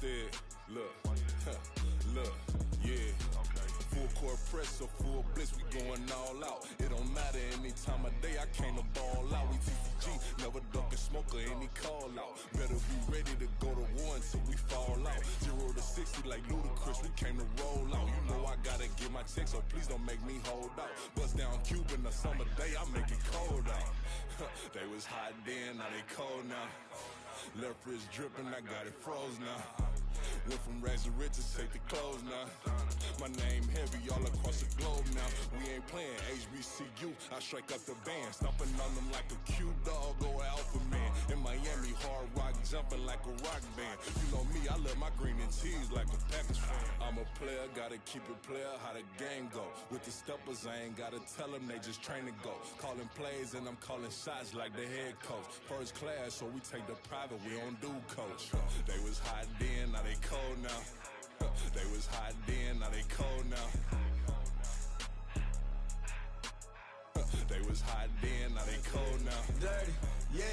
instead. Look, look, yeah. Full court press or full blitz, we going all out. It don't matter any time of day, I came to ball out. We TCG, never duckin' smoke or any call out. Better be ready to go to war until we fall out. 0 to 60 like Ludacris, we came to roll out. You know I gotta get my check, so please don't make me hold out. Bust down Cuban a summer day, I make it cold out. They was hot then, now they cold now. Left wrist dripping, I got it froze now. Went from rags to riches, take the clothes now. My name heavy all across the globe now. We ain't playing HBCU, I strike up the band. Stomping on them like a cute dog or alpha man. In Miami, hard rock jumping like a rock band. You know me, I love my green and cheese like a Packers fan. I'm a player, gotta keep it player, how the game go. With the steppers, I ain't gotta tell them, they just train to go. Calling plays and I'm calling shots like the head coach. First class, so we take the private, we don't do coach. They was hot then, now they cold now. They was hot then, now they cold now. They was hot then, now they cold now. Dirty, yeah,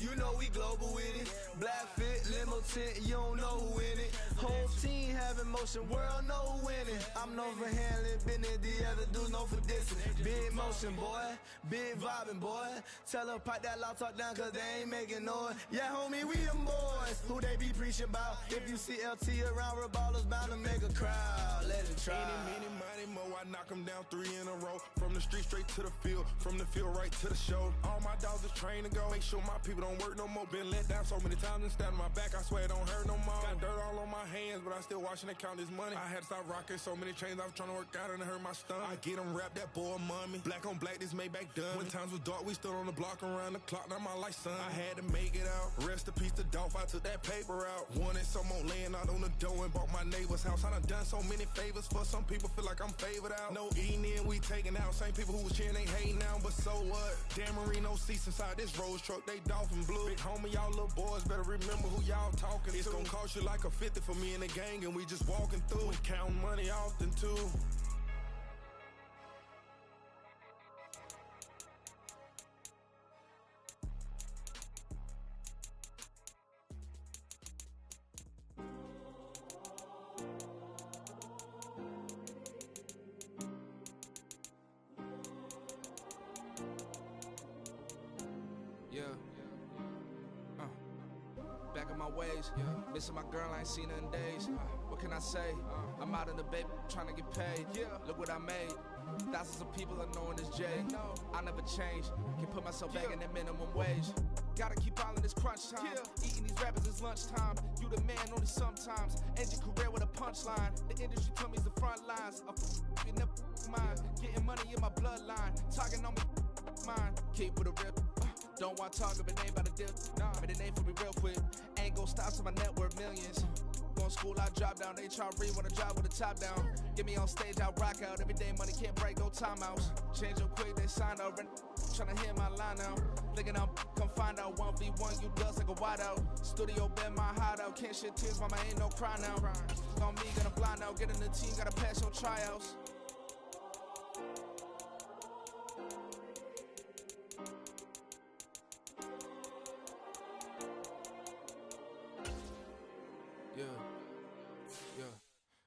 you know we global with it. Black fit, limo tint, you don't know who in it. Whole team having motion, world know who winning. I'm known for handling business, the other dudes known for dissing. Big motion, boy, big vibing, boy. Tell her pipe that loud talk down, cause they ain't making noise. Yeah, homie, we them boys, who they be preaching about. If you see LT around, Reballo's bound to make a crowd. Let it try. Any, money, mo, I knock them down 3 in a row. From the street straight to the field, from the field right to the show. All my dogs are trained to go. Make sure my people don't work no more. Been let down so many times and stand on my back, I swear it don't hurt no more. Got dirt all on my hands, but I still watching and count this money. I had to stop rocking so many chains, I was trying to work out and it hurt my stomach. I get them rap, that boy mommy. Black on black, this Maybach done. When times was dark, we stood on the block around the clock. Now my life, son. I had to make it out. Rest in peace to Dolph, I took that paper out. Wanted some more laying out on the dough and bought my neighbor's house. I done so many favors for some people, feel like I'm favored out. No eating in, we taking out. Same people who was cheering, they hating now, but so what? Dan Marino seats inside this Rolls truck, they dolphin blue. Big homie, y'all little boys better remember who y'all talking to. It's gonna cost you like a 50 for me and the gang, and we just walking through and counting money often too. Back in my ways, missing my girl, I ain't seen her in days. What can I say? I'm out in the baby, trying to get paid. Look what I made. Thousands of people are knowing this J. I never change, can put myself back in that minimum wage. Gotta keep all in this crunch time. Eating these rappers is lunchtime. You the man only sometimes. End your career with a punchline. The industry told me it's the front lines. I'm in the mind. Getting money in my bloodline. Talking on me, mine. Keep with a rip. Don't want to talk if it ain't about a dip. But it ain't for me real quick. Ain't gon' stop till my net worth millions. Going school, I drop down. They try to read when I drop with the top down. Get me on stage, I rock out. Every day money can't break, no timeouts. Change up quick, they sign up. Tryna hear my line now. Thinking I'm come find out 1v1, you dust like a wideout. Studio been my hideout. Can't shed tears, mama ain't no cry now. On me, gonna blind out. Get in the team, gotta pass your tryouts. Yeah.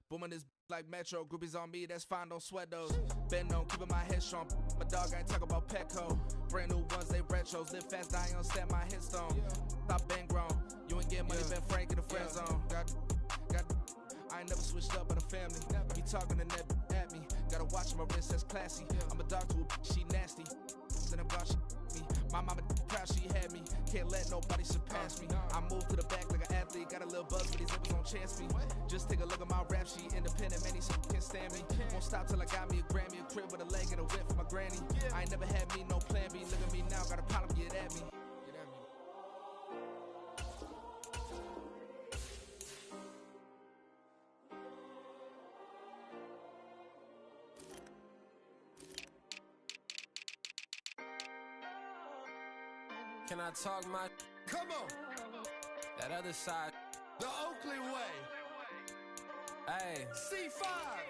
Booming this like Metro. Groupies on me, that's fine, don't sweat those. Been on, keeping my head strong. My dog ain't talk about Petco. Brand new ones, they retros. Live fast, die on set, my headstone. Stop been grown. You ain't get money, been frank in the friend zone. I ain't never switched up on the family. He talking to that at me. Gotta watch my wrist, that's classy. I'm a dog to a she nasty. Then I'm gone, she me. My mama proud she had me. Can't let nobody surpass me. I moved to the back like an athlete. Got a little buzz, but these niggas don't chance me. Just take a look at my rap sheet. Independent, man, these can't stand me. Won't stop till I got me a Grammy, a crib with a leg and a whip for my granny. I ain't never had me no plan B. Look at me now, got a problem, get at me. Can I talk my? Come on, That other side. the Oakley way. Ayy. C5.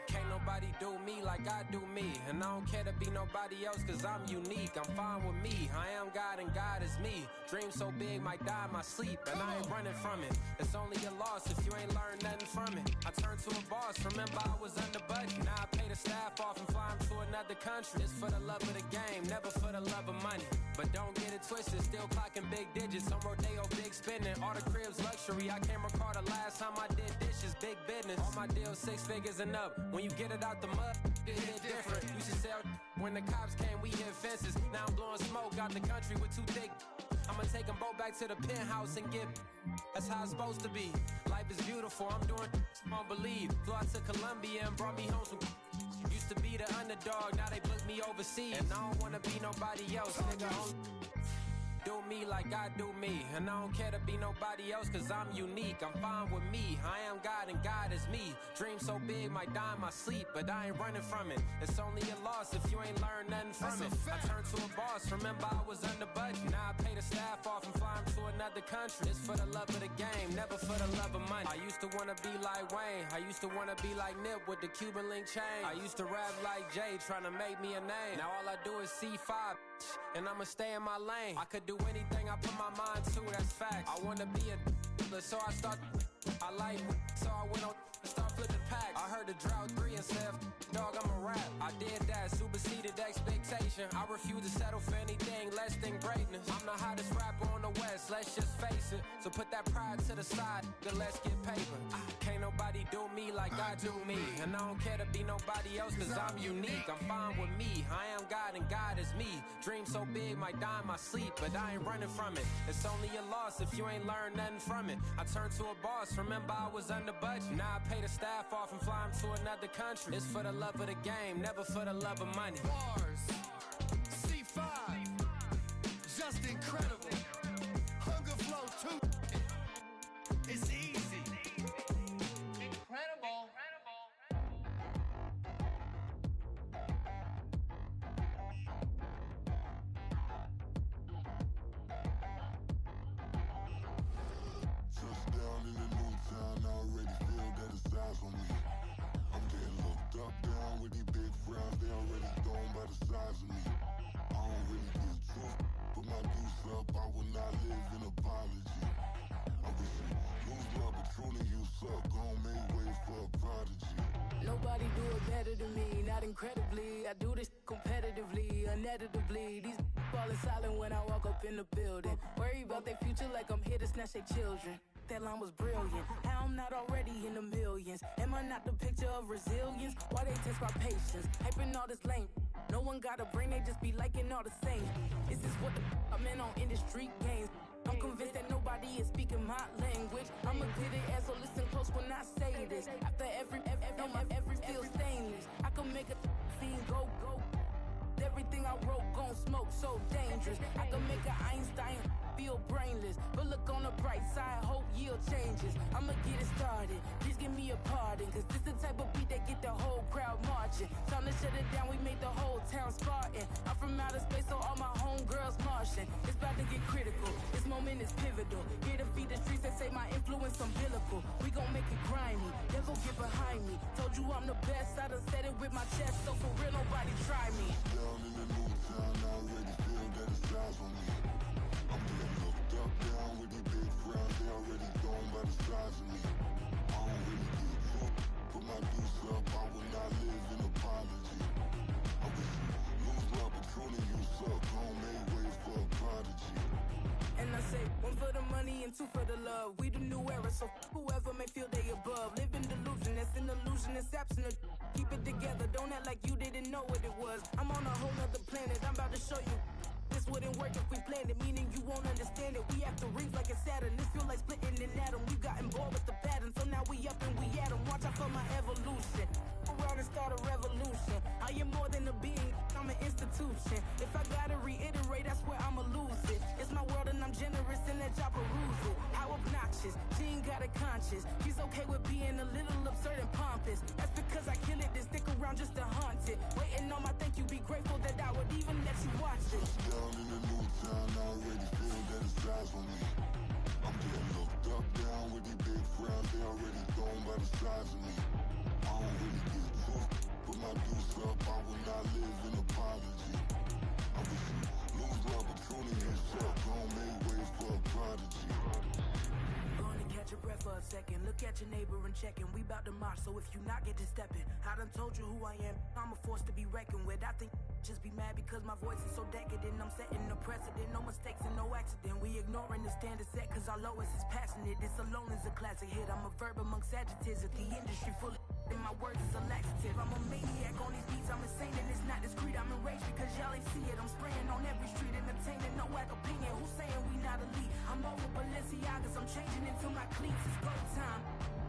Can't nobody do me like I do me. And I don't care to be nobody else cause I'm unique. I'm fine with me. I am God and God is me. Dream so big might die in my sleep. And I ain't running from it. It's only a loss if you ain't learned nothing from it. I turned to a boss. Remember I was under budget. Now I pay the staff off and fly 'em to another country. It's for the love of the game, never for the love of money. But don't get it twisted. Still clocking big digits. On Rodeo, big spending. All the cribs luxury. I can't recall the last time I did dishes. Big business. All my deals 6 figures and up. When you get it out the mud, it hit different. You should sell when the cops came, we hit fences. Now I'm blowing smoke out the country with too thick. I'ma take them both back to the penthouse and get. That's how it's supposed to be. Life is beautiful. I'm doing won't believe. Flew out to Colombia and brought me home some. Used to be the underdog, now they book me overseas. And I don't wanna be nobody else, nigga. Do me like I do me. And I don't care to be nobody else cause I'm unique. I'm fine with me. I am God and God is me. Dream so big might die in my sleep, but I ain't running from it. It's only a loss if you ain't learned nothing from it. I turned to a boss. Remember I was under budget. Now I pay the staff off and fly 'em to another country. It's for the love of the game, never for the love of money. I used to wanna be like Wayne. I used to wanna be like Nip with the Cuban link chain. I used to rap like Jay, trying to make me a name. Now all I do is C5, and I'ma stay in my lane. I could do anything I put my mind to, that's facts. I wanna be a so I start. I like so I went on and start flipping packs. I heard the drought 3 and said, dog, I'm a rap. I did that, superseded expectation. I refuse to settle for anything less than greatness. I'm the hottest rapper on the West, let's just face it. So put that pride to the side, then let's get paper. Can't nobody do me like I do me. And I don't care to be nobody else cause I'm unique. I'm fine with me, I am God and God is me. Dream so big might die in my sleep, but I ain't running from it. It's only a loss if you ain't learned nothing from it. I turned to a boss, remember I was under budget. Now I pay the staff off and fly 'em to another country. It's for the love of the game, never for the love of money. Bars. C5. Just incredible. Hunger flow too. It's easy. Incredible. Touchdown in the new town, I already feel that it's eyes on me. I'm getting looked up, down with these big frowns, they already gone by the size of me. I don't really get truth, put my deuce up, I will not live in apology. I wish you lose love, but truly you suck, gon' make way for a prodigy. Nobody do it better than me, not incredibly. I do this competitively, uneditably. These falling silent when I walk up in the building. Worry about their future like I'm here to snatch their children. That line was brilliant. How I'm not already in the millions? Am I not the picture of resilience? Why they test my patience? Hyping all this lame. No one got a brain, they just be liking all the same. This is what I'm in on industry games. I'm convinced that nobody is speaking my language. I'm a good ass, so listen close when I say this. After every feel stainless. I can make a scene go. Everything I wrote gon' smoke, so dangerous. I can make an Einstein feel brainless, but look on the bright side, hope yield changes. I'ma get it started, please give me a pardon, cause this the type of beat that get the whole crowd marching. Time to shut it down, we made the whole town Spartan. I'm from outer space, so all my homegirls Martian. It's about to get critical, this moment is pivotal. Here to feed the streets, they say my influence umbilical. We gon' make it grimy, never get behind me. Told you I'm the best, I done said it with my chest, so for real nobody try me. Down in the new town, I already feel that it's eyes on me. I'm getting looked up, down with these big frowns, they already gone by the size of me. I don't really get truth, put my deuce up, I will not live in apology. I wish you lose love, but truly you suck, gon' make way for a prodigy. And I say, 1 for the money and 2 for the love. We the new era, so whoever may feel they above. Live in delusion, that's an illusion, it's absent. Keep it together, don't act like you didn't know what it was. I'm on a whole nother planet, I'm about to show you. This wouldn't work if we planned it, meaning you won't understand it. We have to rings like a Saturn, this feel like splitting an atom. We gotten bored with the pattern, so now we up and we at 'em. Watch out for my evolution, around and start a revolution. I am more than a being, I'm an institution. If I gotta reiterate, that's where I'ma lose it. It's my world and I'm generous and let y'all peruse it. How obnoxious, she ain't got a conscience. She's okay with being a little absurd and pompous. That's because I kill it, then stick around just to haunt it. Waiting on my thank you, be grateful that I would even let you watch it. Down in the new town, I already feel that it's eyes on me. I'm getting looked up, down with these big frowns, they already gone by the size of me. catch a neighbor and checking. We bout to march, so if you not get to stepping. I done told you who I am. I'm a force to be reckoned with. I think just be mad because my voice is so decadent. I'm setting a precedent, no mistakes and no accident. We ignoring the standard set cause our lowest is passionate. This alone is a classic hit. I'm a verb amongst adjectives. If the industry full of and my words is a laxative. I'm a maniac on these beats. I'm insane and it's not discreet. I'm enraged because y'all ain't see it. I'm spraying on every street, entertaining, no whack opinion. Who's saying we not elite? I'm over Balenciagas. I'm changing into my cleats. It's go time.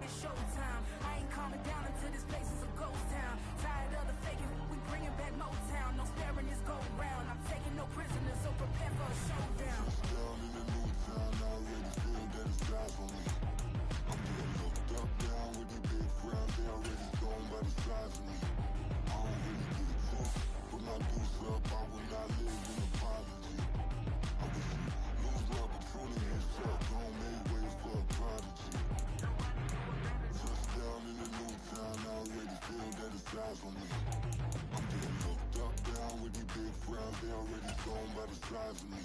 It's showtime. I ain't calming down until this place is a ghost town. Tired of the faking, we bringing back Motown. No sparing this go round. I'm taking no prisoners, so prepare for a showdown. Down in the new town, I already feel that it's eyes on me. I'm getting looked up, down with the big crowd. They already gone by the size of me. I don't really get it close. Put my deuce up, I will not live in apology. I wish you lose love, but truly yourself. Don't make ways for a prodigy. Down in the new town, I already feel that it's eyes on me. I'm getting looked up, down with the big crowd. They already gone by the size of me.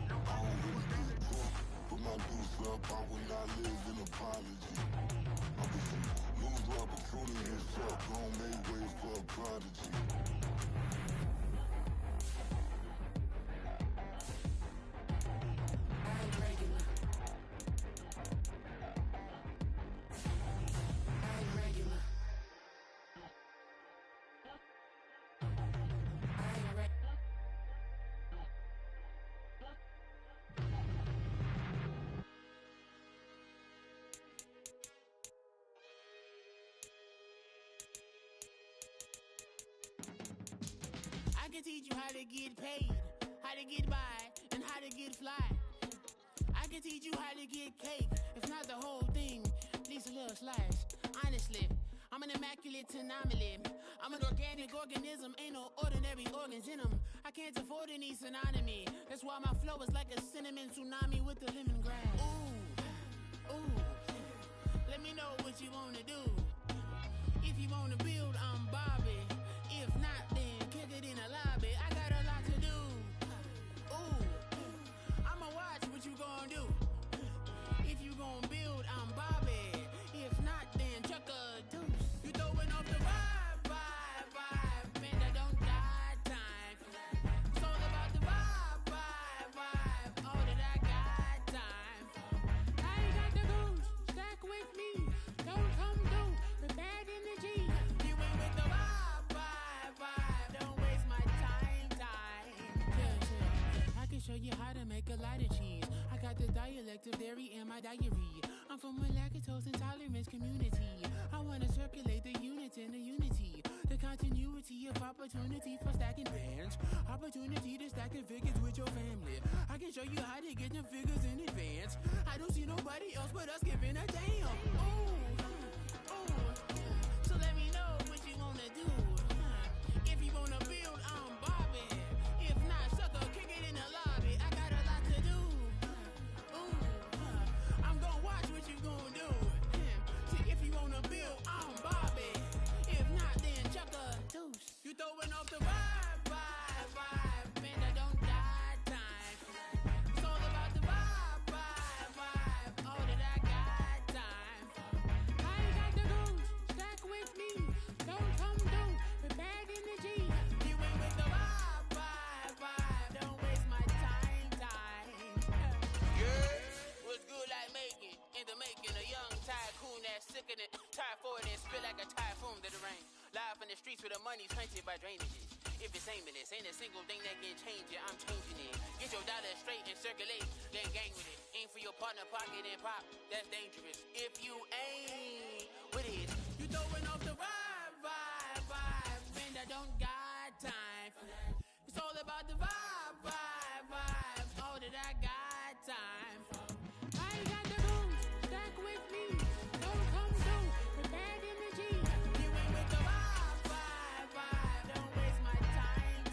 I don't really get it close. Put my deuce up, I will not live in apology. I wish you lose love, but truly yourself. Don't make ways for a prodigy. I can teach you how to get paid, how to get by, and how to get fly. I can teach you how to get cake, if not the whole thing, at least a little slice. Honestly, I'm an immaculate anomaly. I'm an organic organism, ain't no ordinary organs in them. I can't afford any synonymy. That's why my flow is like a cinnamon tsunami with the lemongrass. Ooh, ooh, let me know what you wanna do. If you wanna build, I'm Bobby. If not, then kick it in the lobby. I got a lot to do. Ooh, I'ma watch what you gon' do. If you gon' build, I'm Bobby. If not, then chuck a deuce. You throwing off the vibe. Man, I don't got time. It's all about the vibe. All that I got time. I ain't got the goose. Stack with me. Don't come through with bad energy. You ain't with the vibe. Don't waste my time. Yeah. I can show you how to make a lot of cheese. I got the dialect of dairy in my diary. I'm from a lactose intolerance community. I wanna circulate the units and the unity. The continuity of opportunity for stacking bands. Opportunity to stack the figures with your family. I can show you how to get the figures in advance. I don't see nobody else but us giving a damn. Ooh. So let me know what you wanna do. If you wanna build, I'm Bobby. If not, sucker, kick it in the lobby. I got a lot to do. Ooh, I'm gonna watch what you gonna do. See, if you wanna build, I'm Bobby. If not, then chuck a deuce. You throwing off the vibe. Man, I don't got time. It's all about the vibe. All that I got time. I ain't got the goose. Stack with me. Don't come through with bad energy. You ain't with the vibe. Don't waste my time. Yeah, what's good like making? In the making, a young tycoon that's sickening. Tire forward and spit like a typhoon to the rain. Live in the streets where the money's printed by drainages. If it's aimless, ain't a single thing that can change it, I'm changing it. Get your dollar straight and circulate, then gang with it. Aim for your partner pocket and pop, that's dangerous. If you ain't with it, you throwing off the vibe. Man, I don't got time. It's all about the vibe. All that I got time. I ain't got the goose. Stack with me. Don't come through with bad energy. You ain't with the vibe. Don't waste my time.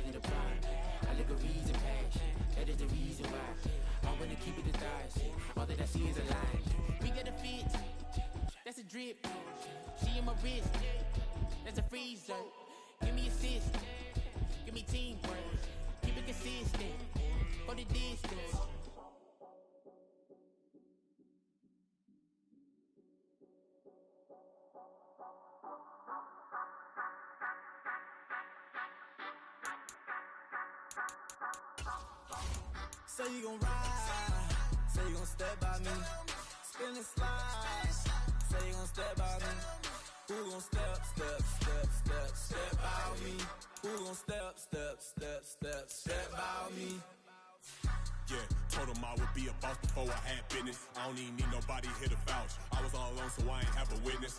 isn't a problem. I look a reason past, that is the reason why I wanna keep it the thighs. All that I see is a lie. We got a fit, that's a drip. She in my wrist, that's a freezer. Give me assist, give me teamwork. Keep it consistent, go the distance. Say you gon' ride, say you gon' step by me, spin and slide. Say you gon' step by me. Who gon' step by me? Who gon' step by me? Yeah, told him I would be a boss before I had business. I don't even need nobody here to vouch. I was all alone, so I ain't have a witness.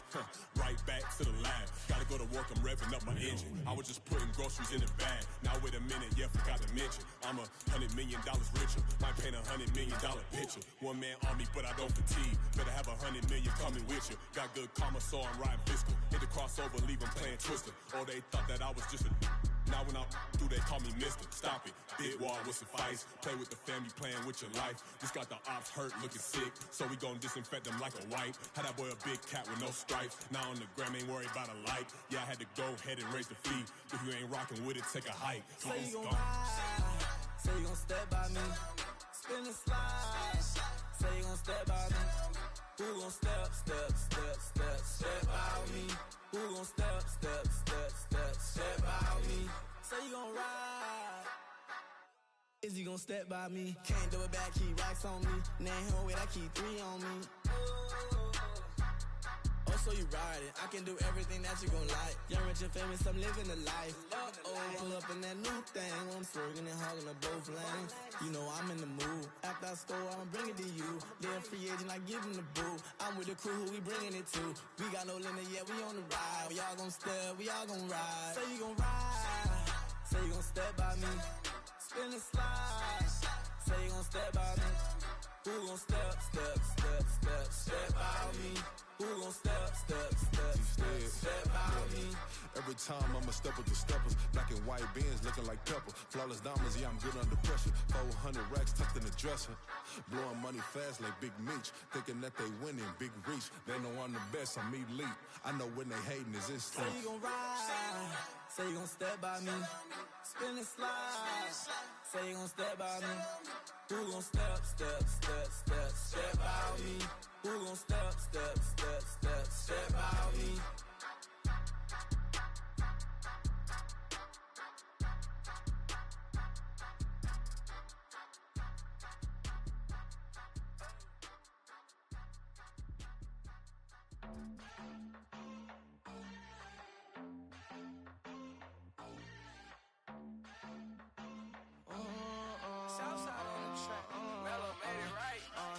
Right back to the lab. Gotta go to work, I'm revving up my engine. I was just putting groceries in the bag. Now wait a minute, yeah, forgot to mention. I'm $100 million richer. Might paint $100 million picture. One man on me, but I don't fatigue. Better have 100 million coming with you. Got good karma, so I'm riding fiscal. Hit the crossover, leave them playing Twister. Or they thought that I was just a. Now when I do, they call me Mister. Stop it. Big wall with suffice. Play with the family, playing with your life. Just got the ops hurt, looking sick. So we gon' disinfect them like a wipe. Had that boy a big cat with no stripes. Now on the gram, ain't worried about a light. Yeah, I had to go ahead and raise the fee. If you ain't rocking with it, take a hike. Say you gon' ride. Say you gon' step by me. Spin and slide. Say you gon' step by me. Who gon' step by me? Who gon' step by me? Say you gon' ride. Is he gon' step by me? Can't do it back, keep racks on me. Now he don't wait, I keep 3 on me. Oh, so you ride it. I can do everything that you gon' like. Young, rich, and famous, I'm living the life. Pull up in that new thing. I'm swerving and hogging up both lanes. You know I'm in the mood. After I score, I'ma bring it to you. They're free agent, I give them the boo. I'm with the crew, who we bringing it to. We got no limit, yeah, we on the ride. We all gon' step, we all gon' ride. Say you gon' ride. Say you gon' step by me. Spin and slide. Say you gon' step by me. Who gon' step by me? Who gon' step by me? Every time I'ma step with the steppers. Black and white beans looking like pepper. Flawless diamonds, yeah, I'm good under pressure. 400 racks tucked in the dresser. Blowing money fast like Big Meech. Thinking that they winning, big reach. They know I'm the best, I'm elite. I know when they hating is instinct. Say you gon' ride. Say you gon' step by me. Spin and slide. Say you gon' step by me. Who gon' step by me? Who gon' step by me?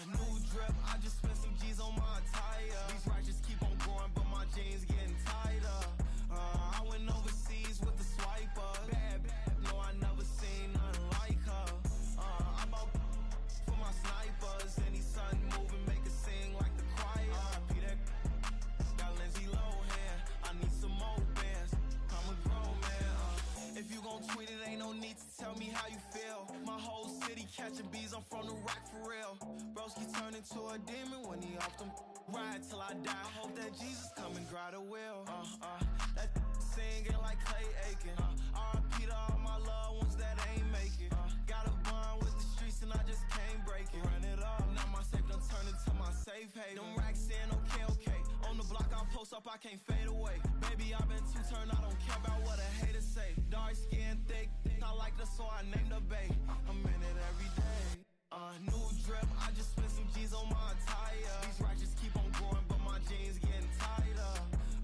New drip, I just spent some G's on my attire. These righteous keep on going, but my jeans getting tighter. I went overseas with the swiper. Bad, no, I never seen nothing like her. I bought for my snipers. Any sun moving, make it sing like the choir. Peter got Lindsay Lohan. I need some more bands. I'm a grown man. If you gon' tweet it, ain't no need to tell me how you feel. My whole city catching bees, I'm from the rock for real. Broski turn into a demon when he off them. Ride till I die. I hope that Jesus come and grab the wheel. That singing like Clay Aiken. R.I.P. to all my loved ones that ain't make it. Got a bond with the streets and I just can't break it. Run it up, now my safe done turned into my safe haven. Them racks in, okay. On the block I post up, I can't fade away. Baby, I've been too turned, I don't care about what a hater say. Dark skin, thick, I like the so I named the bay. I'm in it every day. New drip, I just spent some G's on my attire. These righteous keep on going, but my jeans getting tighter.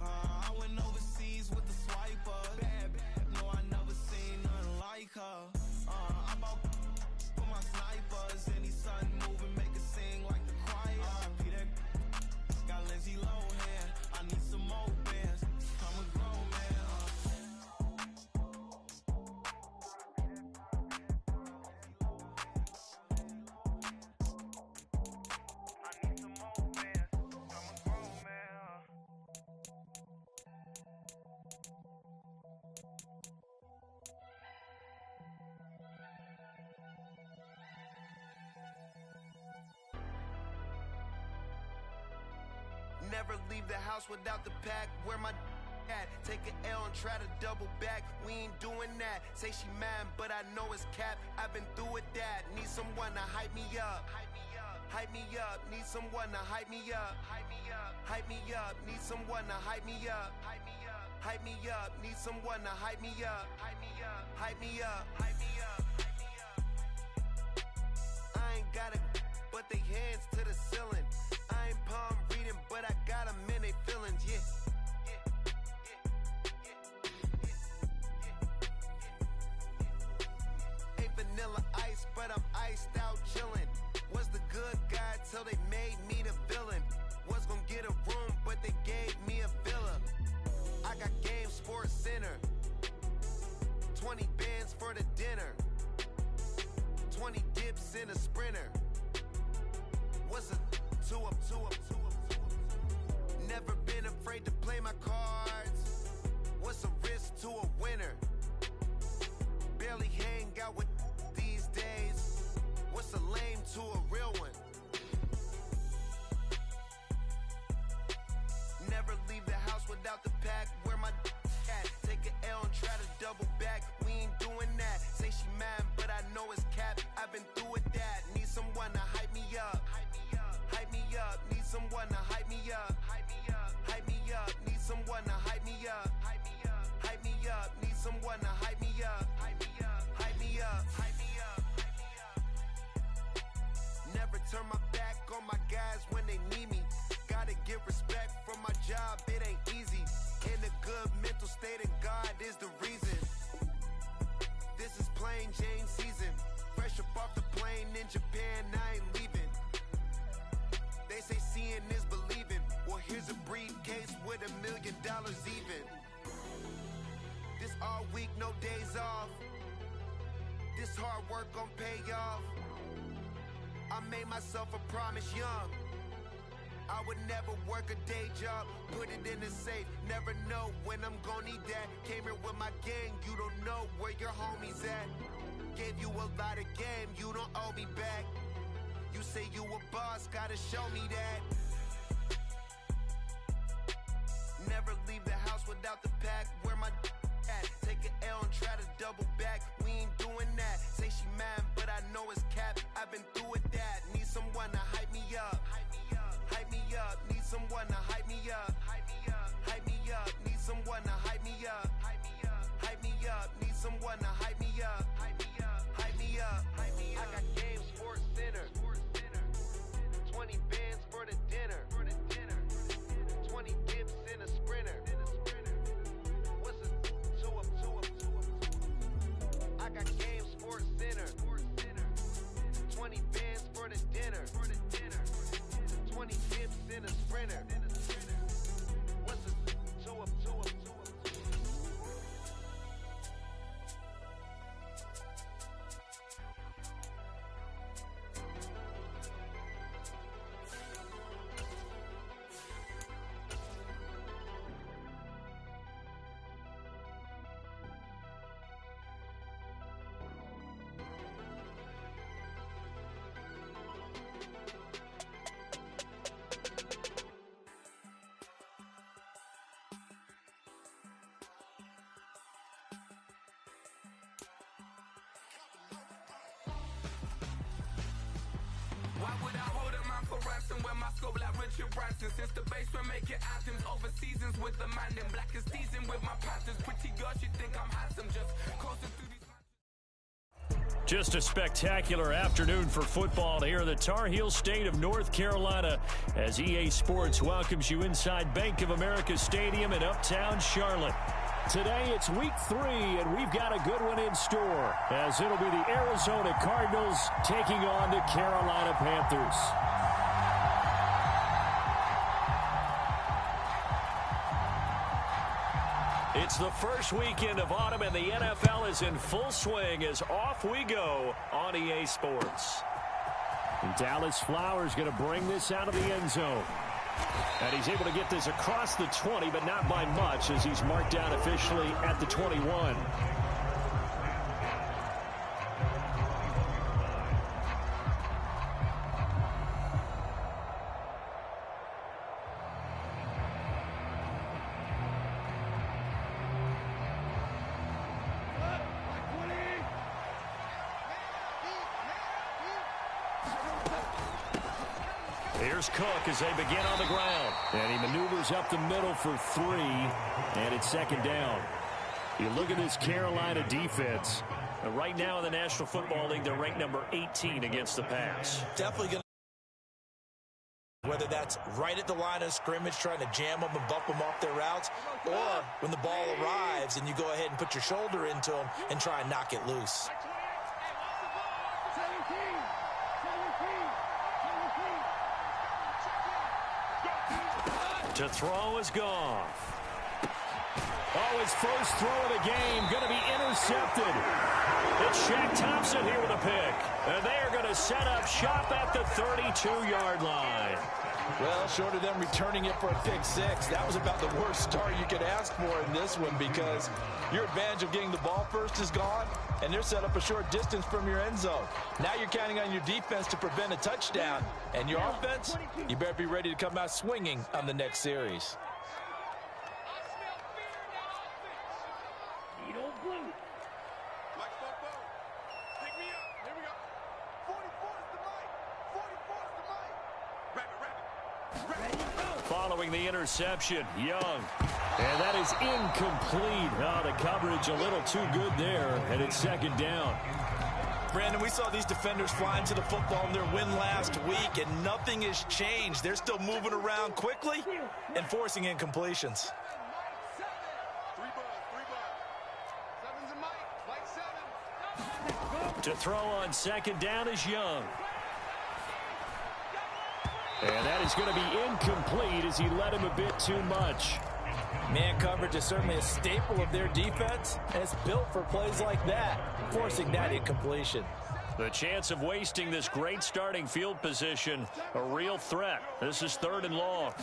I went overseas with the swiper. Bad, no, I never seen nothing like her. I bought for my snipers. Any sun moving, make it sing like the choir. Peter got Lindsay Lohan. I need some more bands. I'm a grown man. I need some more bands. I'm a Never leave the house without the pack. Where my at? Take an L and try to double back. We ain't doing that. Say she mad, but I know it's cap. I've been through with that. Need someone to hype me up. Hype me up. Need someone to hype me up. Hype me up. Hype me up. Need someone to hype me up. Hype me up. Hype me up. Need someone to hype me up. Hype me up. Hype me up. Hype me up. Hype me up. I ain't got it, but they hands to the ceiling. I ain't palm reading, but I got them in they feelings. Yeah. Vanilla ice, but I'm iced out chillin'. Was the good guy till they made me the villain. Was gonna get a room, but they gave me a villa. I got Game Sports Center. 20 bands for the dinner. 20 dips in a sprinter. What's a 2 up, 2 up, 2 up, 2 up? Never been afraid to play my cards. What's a risk to a winner? Barely hang out with these days. What's a lame to a real one? Never leave the house without the pack. Where my at? Take an L and try to double back. We ain't doing that. Say she mad, but I know it's cap. I've been through with that. Need someone to hype me up. Hype me up. Hype me up. Need someone to hype me up. Hype me up. Hype me up. Need someone to hype me up. Hype me up. Hype me up. Need someone to hype me up. Hype me up. Hype me up. Hype me up. Hype me up. Never turn my back on my guys when they need me. Gotta give respect from my job, it ain't easy. In a good mental state and God is the reason. This is plain Jane season. Fresh up off the plane in Japan, I ain't leaving. They say seeing is believing. Well, here's a briefcase with $1 million even. This all week, no days off. This hard work gon' pay off. I made myself a promise young. I would never work a day job, put it in the safe. Never know when I'm gon' need that. Came here with my gang, you don't know where your homies at. Gave you a lot of game, you don't owe me back. You say you a boss, gotta show me that. Never leave the house without the pack. Where my at? Take an L and try to double back. We ain't doing that. Say she mad, but I know it's cap. I've been through with that. Need someone to hype me up. Hype me up. Hype me up. Need someone to hype me up. Hype me up. Hype me up. Need someone to hype me up. Hype me up. Hype me up. Need someone to hype me up. Hype me up. Hype me up. Hype me up. I got Game Sports Center. 20 bands for the dinner. 20 dips in a sprinter. What's a 2 up, 2 up, 2 up? I got Game Sports Center. 20 bands for the dinner. 20 dips in a sprinter. What's a 2 up, 2 up, 2 up? Why would I hold a man for ransom when my scope like Richard Branson? Since the basement making anthems over seasons with the Madden. Black is teasing with my Panthers. Pretty girl, she think I'm handsome. Just coasting through these. Just a spectacular afternoon for football here in the Tar Heel state of North Carolina as EA Sports welcomes you inside Bank of America Stadium in Uptown Charlotte. Today it's week 3, and we've got a good one in store as it'll be the Arizona Cardinals taking on the Carolina Panthers. It's the first weekend of autumn, and the NFL is in full swing as off we go on EA Sports. And Dallas Flowers going to bring this out of the end zone. And he's able to get this across the 20, but not by much as he's marked down officially at the 21. Here's Cook as they begin on the ground. And he maneuvers up the middle for 3, and it's second down. You look at this Carolina defense. Right now in the National Football League, they're ranked number 18 against the pass. Definitely going to, whether that's right at the line of scrimmage, trying to jam them and bump them off their routes, or when the ball arrives and you go ahead and put your shoulder into them and try and knock it loose. To throw is Goff. Oh, his first throw of the game going to be intercepted. It's Shaq Thompson here with a pick. And they are going to set up shop at the 32-yard line. Well, short of them returning it for a pick 6, that was about the worst start you could ask for in this one, because your advantage of getting the ball first is gone, and they're set up a short distance from your end zone. Now you're counting on your defense to prevent a touchdown, and your offense, you better be ready to come out swinging on the next series. Following the interception, Young. And that is incomplete. Oh, the coverage a little too good there, and it's second down. Brandon, we saw these defenders flying to the football in their win last week, and nothing has changed. They're still moving around quickly and forcing incompletions. To throw on second down is Young. And that is going to be incomplete as he led him a bit too much. Man coverage is certainly a staple of their defense, and it's built for plays like that, forcing that incompletion. The chance of wasting this great starting field position, a real threat. This is 3rd and long.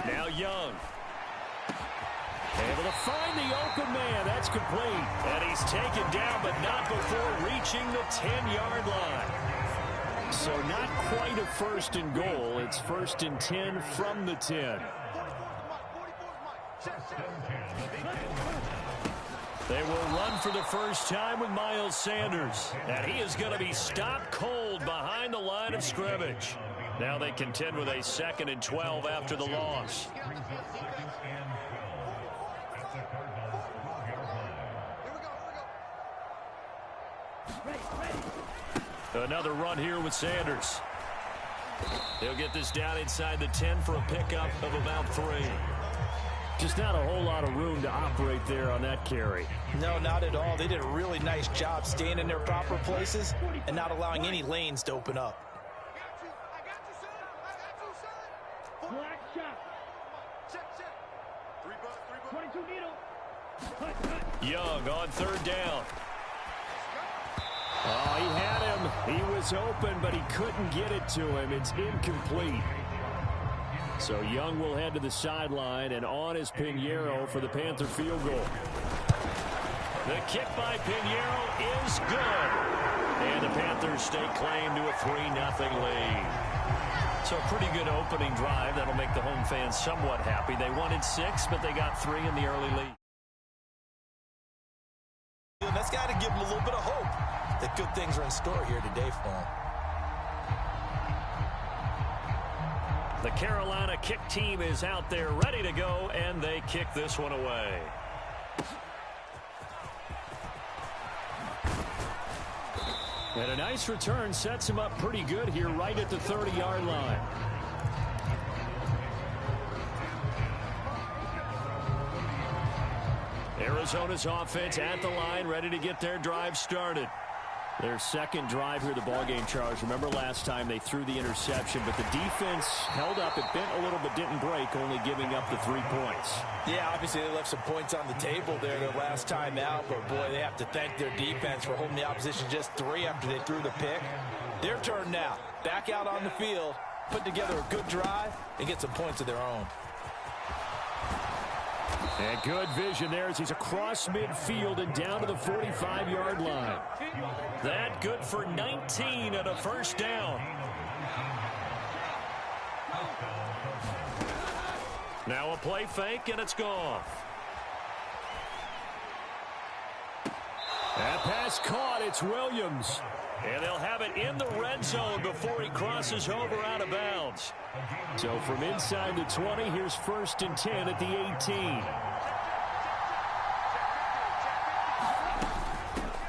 Now Young. Able to find the open man. That's complete. And he's taken down, but not before reaching the 10-yard line. So not quite a 1st and goal. It's 1st and 10 from the 10. They will run for the first time with Miles Sanders. And he is going to be stopped cold behind the line of scrimmage. Now they contend with a 2nd and 12 after the loss. Another run here with Sanders. He'll get this down inside the 10 for a pickup of about 3. Just not a whole lot of room to operate there on that carry. No, not at all. They did a really nice job staying in their proper places and not allowing any lanes to open up. Young on 3rd down. Oh, he had him. He was open, but he couldn't get it to him. It's incomplete. So Young will head to the sideline, and on is Pinheiro for the Panther field goal. The kick by Pinheiro is good. And the Panthers stake claim to a 3-0 lead. So a pretty good opening drive. That'll make the home fans somewhat happy. They wanted 6, but they got 3 in the early lead. And that's got to give them a little bit of hope that good things are in store here today for them. The Carolina kick team is out there ready to go, and they kick this one away. And a nice return sets him up pretty good here right at the 30-yard line. Arizona's offense at the line, ready to get their drive started. Their second drive here, the ballgame, Charles. Remember last time they threw the interception, but the defense held up. It bent a little but didn't break, only giving up the 3 points. Yeah, obviously they left some points on the table there their last time out, but boy, they have to thank their defense for holding the opposition just 3 after they threw the pick. Their turn now. Back out on the field, put together a good drive, and get some points of their own. And good vision there as he's across midfield and down to the 45-yard line. That good for 19 and a first down. Now a play fake, and it's gone. That pass caught. It's Williams. And they'll have it in the red zone before he crosses over out of bounds. So from inside the 20, here's 1st and 10 at the 18.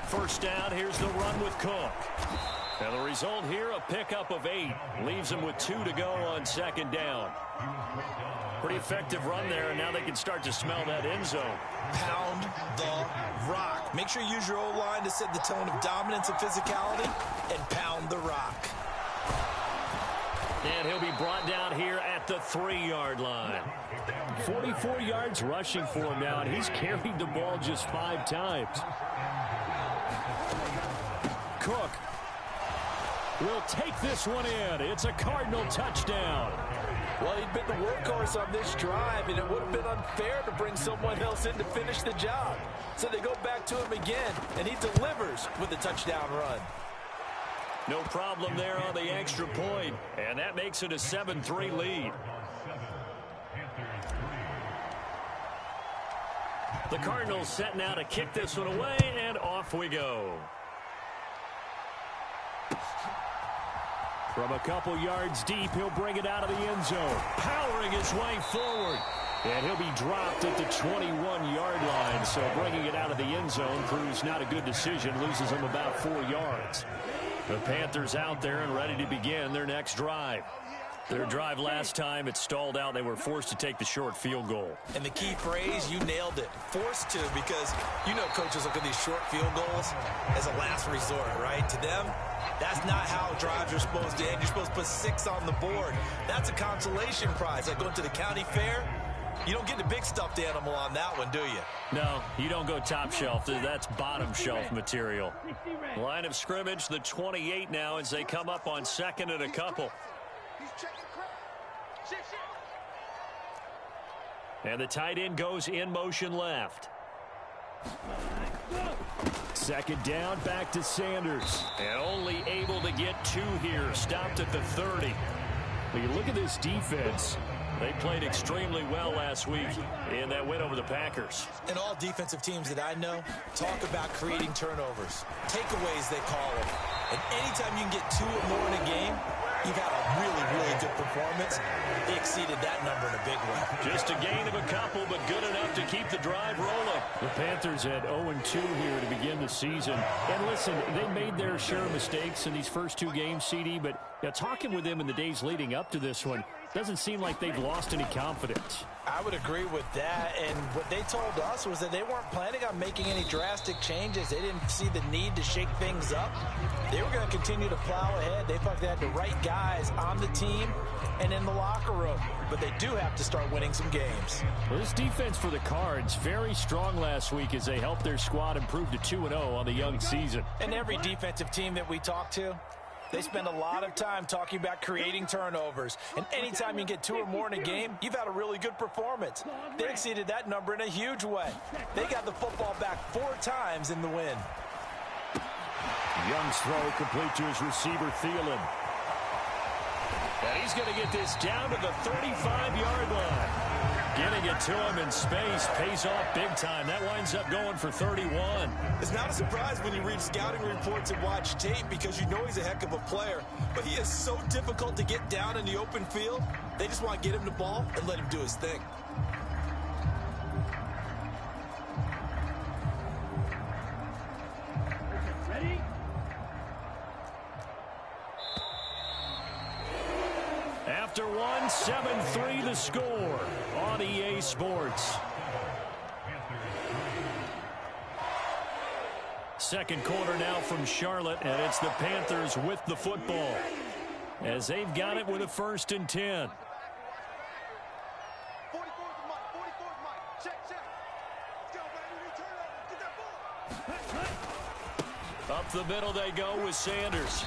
First down, here's the run with Cook. And the result here, a pickup of 8. Leaves them with 2 to go on 2nd down. Pretty effective run there, and now they can start to smell that end zone. Pound the rock. Make sure you use your O-line to set the tone of dominance and physicality, and pound the rock. And he'll be brought down here at the 3-yard line. 44 yards rushing for him now, and he's carried the ball just 5 times. Cook will take this one in. It's a Cardinal touchdown. Well, he'd been the workhorse on this drive, and it would have been unfair to bring someone else in to finish the job. So they go back to him again, and he delivers with a touchdown run. No problem there on the extra point, and that makes it a 7-3 lead. The Cardinals set now to kick this one away, and off we go. From a couple yards deep, he'll bring it out of the end zone, powering his way forward. And he'll be dropped at the 21-yard line, so bringing it out of the end zone proves not a good decision, loses him about 4 yards. The Panthers out there and ready to begin their next drive. Their drive last time, it stalled out. They were forced to take the short field goal. And the key phrase, you nailed it. Forced to, because you know coaches look at these short field goals as a last resort, right? To them, that's not how drives are supposed to end. You're supposed to put 6 on the board. That's a consolation prize. Like going to the county fair, you don't get the big stuffed animal on that one, do you? No, you don't go top shelf. That's bottom shelf material. Line of scrimmage, the 28 now as they come up on 2nd and a couple. And the tight end goes in motion left. 2nd down, back to Sanders. And only able to get 2 here. Stopped at the 30. When you look at this defense, they played extremely well last week in that win over the Packers. And all defensive teams that I know talk about creating turnovers. Takeaways, they call them. And anytime you can get 2 or more in a game, you've had a really, really good performance. They exceeded that number in a big way. Just a gain of a couple, but good enough to keep the drive rolling. The Panthers had 0-2 here to begin the season. And listen, they made their share of mistakes in these first 2 games, CD, but talking with them in the days leading up to this one, doesn't seem like they've lost any confidence. I would agree with that, and what they told us was that they weren't planning on making any drastic changes. They didn't see the need to shake things up. They were going to continue to plow ahead. They thought they had the right guys on the team and in the locker room, but they do have to start winning some games. Well, this defense for the Cards, very strong last week as they helped their squad improve to 2-0 on the young season. And every defensive team that we talk to, they spend a lot of time talking about creating turnovers. And anytime you get 2 or more in a game, you've had a really good performance. They exceeded that number in a huge way. They got the football back 4 times in the win. Young's throw complete to his receiver, Thielen. And he's going to get this down to the 35-yard line. Getting it to him in space pays off big time. That winds up going for 31. It's not a surprise when you read scouting reports and watch tape because you know he's a heck of a player. But he is so difficult to get down in the open field. They just want to get him the ball and let him do his thing. Ready? After 7-3 the score on EA Sports. Second quarter now from Charlotte, and it's the Panthers with the football as they've got it with a 1st and 10. Up the middle they go with Sanders.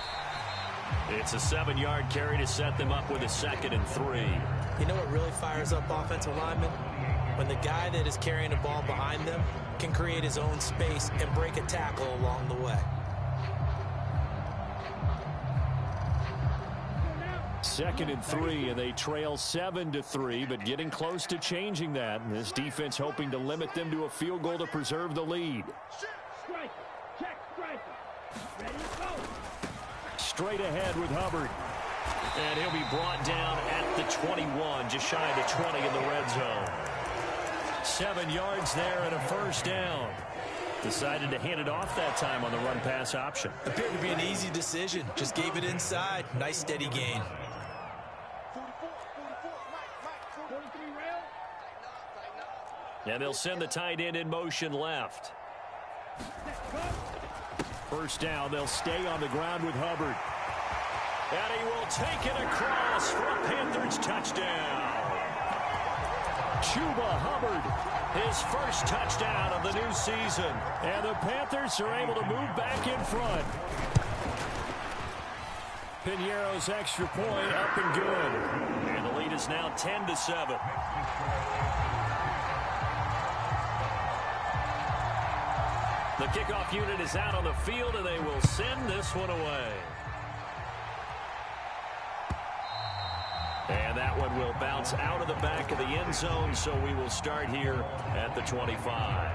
It's a 7-yard carry to set them up with a 2nd and 3. You know what really fires up offensive linemen? When the guy that is carrying the ball behind them can create his own space and break a tackle along the way. 2nd and 3, and they trail 7-3, but getting close to changing that. And this defense hoping to limit them to a field goal to preserve the lead. straight ahead with Hubbard. And he'll be brought down at the 21, just shy of the 20 in the red zone. 7 yards there and a first down. Decided to hand it off that time on the run-pass option. Appeared to be an easy decision. Just gave it inside. Nice steady gain. And they'll send the tight end in motion left. First down, they'll stay on the ground with Hubbard. And he will take it across for a Panthers touchdown. Chuba Hubbard, his first touchdown of the new season. And the Panthers are able to move back in front. Piñeiro's extra point up and good. And the lead is now 10-7. The kickoff unit is out on the field, and they will send this one away. And that one will bounce out of the back of the end zone, so we will start here at the 25.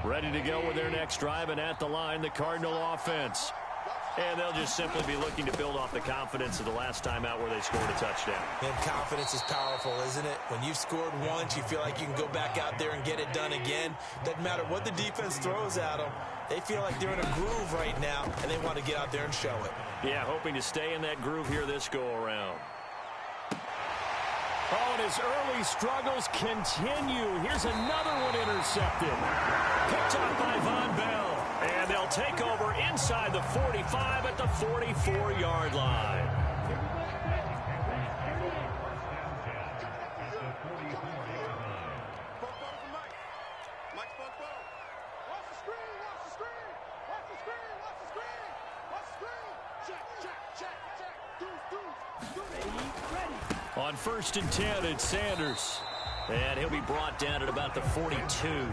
Ready to go with their next drive, and at the line, the Cardinal offense. And they'll just simply be looking to build off the confidence of the last time out where they scored a touchdown. And confidence is powerful, isn't it? When you've scored once, you feel like you can go back out there and get it done again. Doesn't matter what the defense throws at them. They feel like they're in a groove right now, and they want to get out there and show it. Yeah, hoping to stay in that groove here this go-around. Oh, and his early struggles continue. Here's another one intercepted. Picked up by Von Bell. And they'll take over inside the 45 at the 44-yard line. On 1st and 10, it's Sanders. And he'll be brought down at about the 42.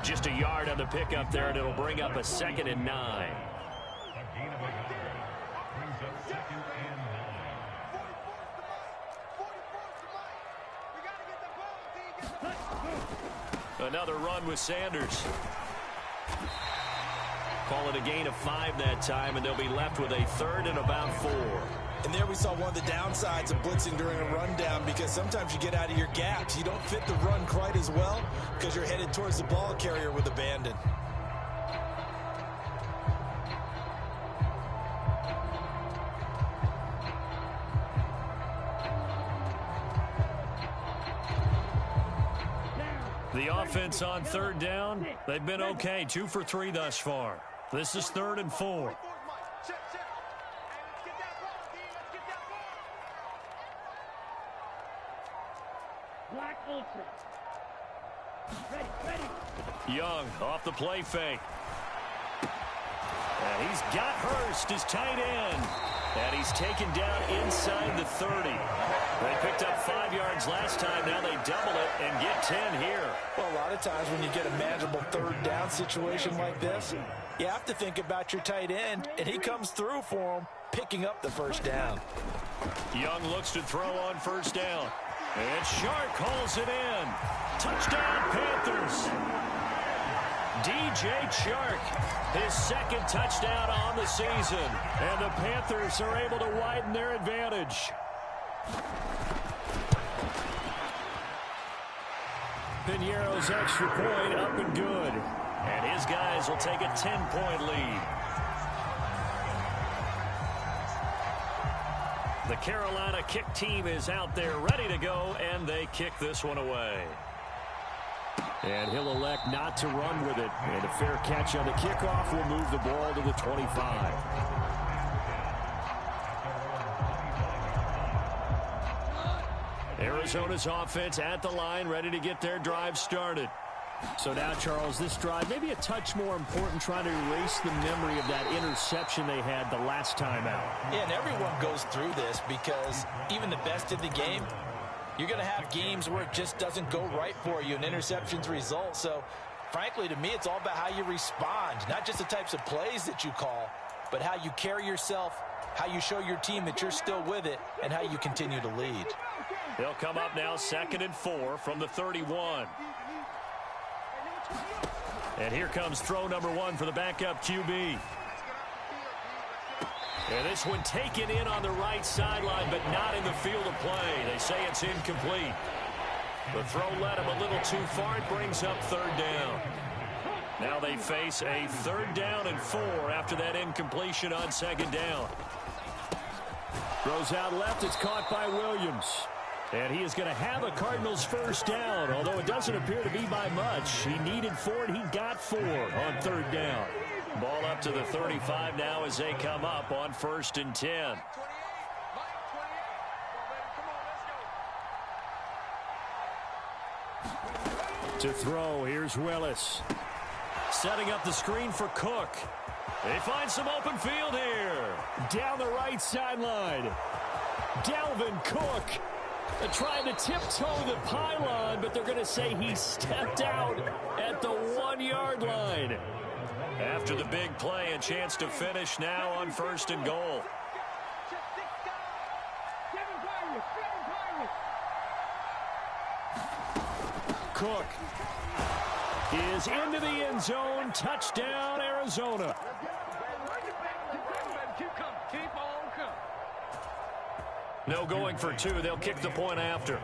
Just a yard on the pickup there, and it'll bring up a 2nd and 9. Another run with Sanders. Call it a gain of 5 that time, and they'll be left with a 3rd and about 4. And there we saw one of the downsides of blitzing during a rundown, because sometimes you get out of your gaps. You don't fit the run quite as well because you're headed towards the ball carrier with abandon. The offense on 3rd down, they've been okay. 2 for 3 thus far. This is 3rd and 4. Young off the play fake. And he's got Hurst, his tight end. And he's taken down inside the 30. They picked up 5 yards last time. Now they double it and get 10 here. Well, a lot of times when you get a manageable 3rd down situation like this, you have to think about your tight end, and he comes through for him, picking up the 1st down. Young looks to throw on 1st down. And Shark hauls it in. Touchdown, Panthers. DJ Chark, his 2nd touchdown on the season. And the Panthers are able to widen their advantage. Piñeiro's extra point up and good. And his guys will take a 10-point lead. The Carolina kick team is out there ready to go, and they kick this one away. And he'll elect not to run with it. And a fair catch on the kickoff will move the ball to the 25. Arizona's offense at the line, ready to get their drive started. So now, Charles, this drive maybe a touch more important, trying to erase the memory of that interception they had the last time out. Yeah, and everyone goes through this because even the best in the game, you're going to have games where it just doesn't go right for you and interceptions result. So, frankly, to me, it's all about how you respond, not just the types of plays that you call. but how you carry yourself, how you show your team that you're still with it, and how you continue to lead. They'll come up now 2nd and 4 from the 31. And here comes throw number 1 for the backup QB. And this one taken in on the right sideline, but not in the field of play. They say it's incomplete. The throw led him a little too far. It brings up 3rd down. Now they face a 3rd down and 4 after that incompletion on 2nd down. Throws out left. It's caught by Williams. And he is going to have a Cardinals 1st down, although it doesn't appear to be by much. He needed 4, and he got 4 on 3rd down. Ball up to the 35 now as they come up on 1st and 10. To throw, here's Willis. Setting up the screen for Cook. They find some open field here. Down the right sideline. Dalvin Cook trying to tiptoe the pylon, but they're going to say he stepped out at the 1-yard line. After the big play, a chance to finish now on 1st and goal. Cook is into the end zone. Touchdown, Arizona. No going for 2. They'll kick the point after.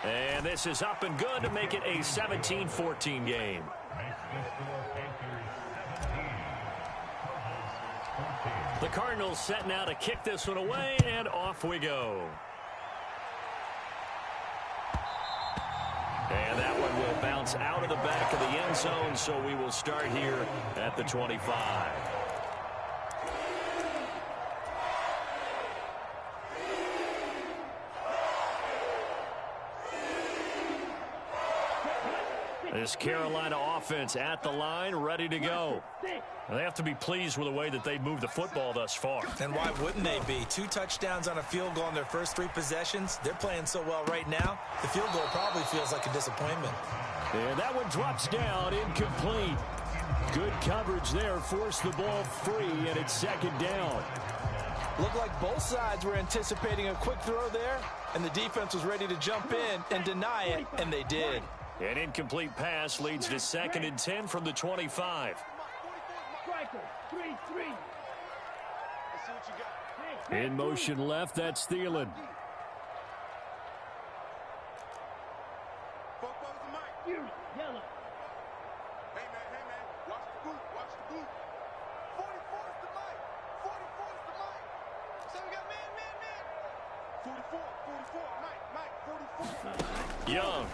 And this is up and good to make it a 17-14 game. The Cardinals set now to kick this one away, and off we go. And that one will bounce out of the back of the end zone, so we will start here at the 25. This Carolina offense at the line, ready to go. They have to be pleased with the way that they've moved the football thus far. And why wouldn't they be? 2 touchdowns on a field goal in their first 3 possessions. They're playing so well right now, the field goal probably feels like a disappointment. And that one drops down, incomplete. Good coverage there, forced the ball free, and it's 2nd down. Looked like both sides were anticipating a quick throw there, and the defense was ready to jump in and deny it, and they did. An incomplete pass leads to 2nd and 10 from the 25. In motion left, that's Thielen. Young.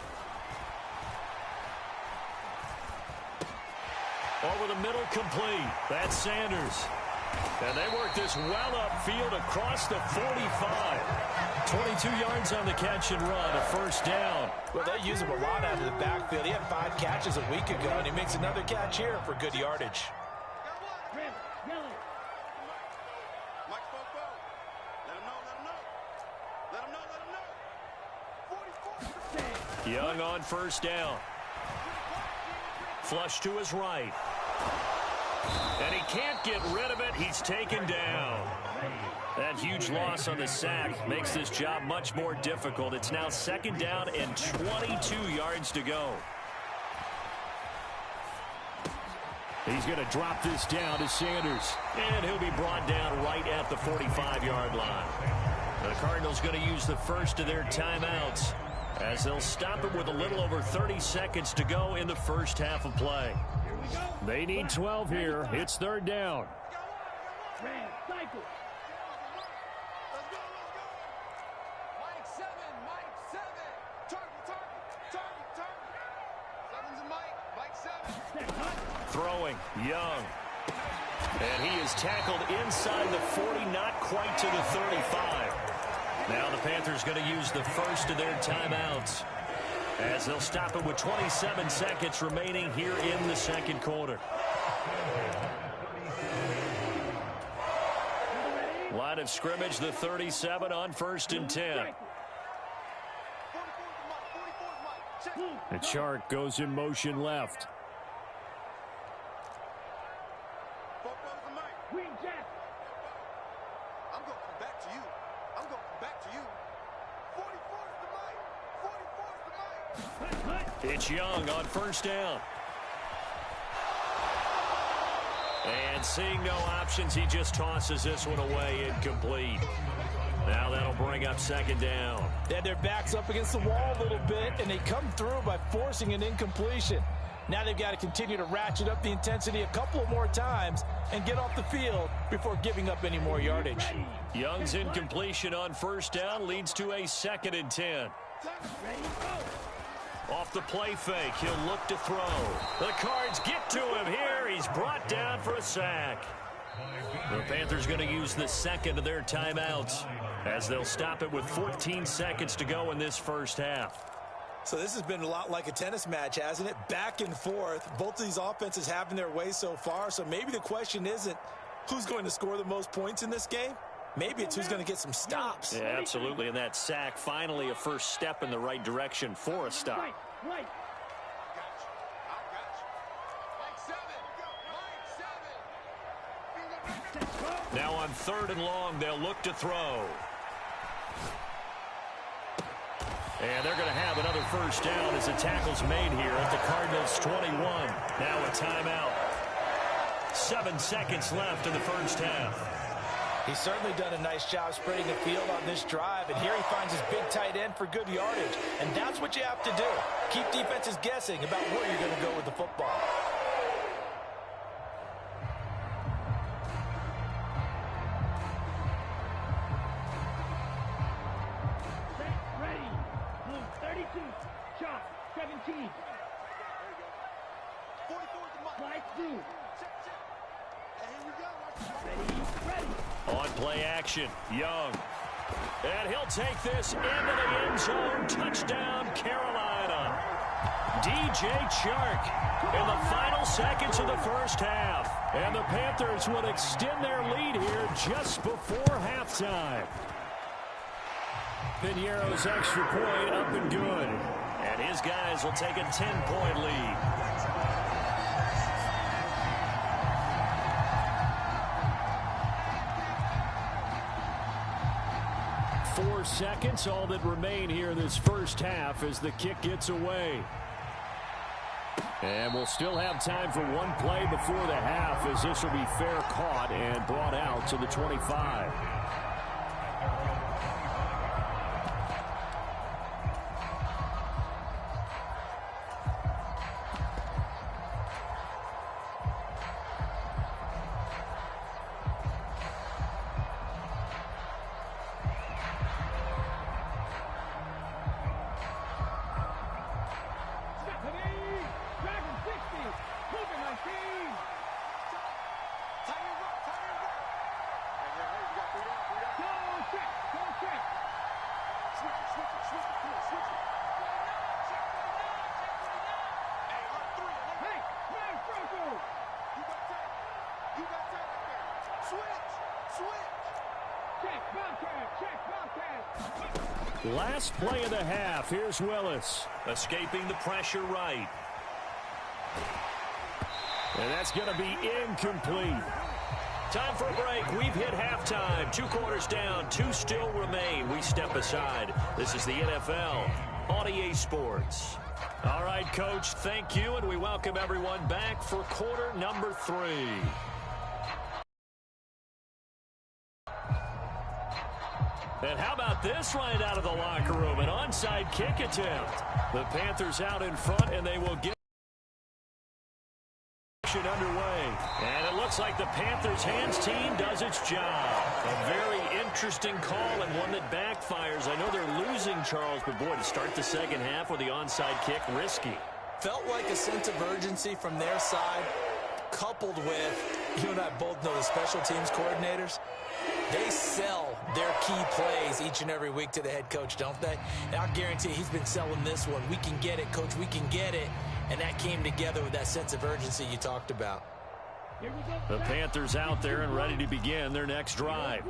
Over the middle, complete. That's Sanders. And they work this well upfield across the 45. 22 yards on the catch and run, a 1st down. Well, they use him a lot out of the backfield. He had 5 catches a week ago, and he makes another catch here for good yardage. Young on 1st down. Flush to his right. And he can't get rid of it. He's taken down. That huge loss on the sack makes this job much more difficult. It's now 2nd down and 22 yards to go. He's going to drop this down to Sanders. And he'll be brought down right at the 45-yard line. The Cardinals going to use the first of their timeouts, as they'll stop him with a little over 30 seconds to go in the first half of play. They need 12 here. It's 3rd down. Throwing, Young. And he is tackled inside the 40, not quite to the 35. Now the Panthers going to use the first of their timeouts, as they'll stop it with 27 seconds remaining here in the 2nd quarter. Line of scrimmage, the 37 on 1st and 10. The Chark goes in motion left. It's Young on first down. And seeing no options, he just tosses this one away, incomplete. Now that'll bring up second down. They had their backs up against the wall a little bit, and they come through by forcing an incompletion. Now they've got to continue to ratchet up the intensity a couple of more times and get off the field before giving up any more yardage. Young's incompletion on first down leads to a 2nd and 10. Off the play fake, he'll look to throw. The Cards get to him here. He's brought down for a sack. The Panthers going to use the second of their timeouts as they'll stop it with 14 seconds to go in this first half. So this has been a lot like a tennis match, hasn't it? Back and forth. Both of these offenses having their way so far. So maybe the question isn't who's going to score the most points in this game. Maybe it's who's going to get some stops. Yeah, absolutely. And that sack, finally a first step in the right direction for a stop. Right. Now on 3rd and long, they'll look to throw. And they're going to have another first down as the tackle's made here at the Cardinals' 21. Now a timeout. 7 seconds left in the first half. He's certainly done a nice job spreading the field on this drive, and here he finds his big tight end for good yardage. And that's what you have to do. Keep defenses guessing about where you're going to go with the football. Ready. Blue 32. Shot 17. 44 slide through. Ready. On play action, Young. And he'll take this into the end zone. Touchdown, Carolina. DJ Chark in the final seconds of the first half. And the Panthers would extend their lead here just before halftime. Piñeiro's extra point up and good. And his guys will take a 10-point lead. 4 seconds, all that remain here in this first half as the kick gets away. And we'll still have time for one play before the half as this will be fair caught and brought out to the 25. Last play of the half. Here's Willis. Escaping the pressure right. And that's going to be incomplete. Time for a break. We've hit halftime. 2 quarters down. 2 still remain. We step aside. This is the NFL on EA Sports. All right, Coach, thank you, and we welcome everyone back for quarter number 3. And how about this right out of the locker room? An onside kick attempt. The Panthers out in front, and they will get underway. And it looks like the Panthers hands team does its job. A very interesting call and one that backfires. I know they're losing, Charles, but boy, to start the second half with the onside kick, risky. Felt like a sense of urgency from their side, coupled with, you and I both know the special teams coordinators. They sell their key plays each and every week to the head coach, don't they? And I guarantee he's been selling this one. We can get it, Coach. We can get it. And that came together with that sense of urgency you talked about. The Panthers out there and ready to begin their next drive.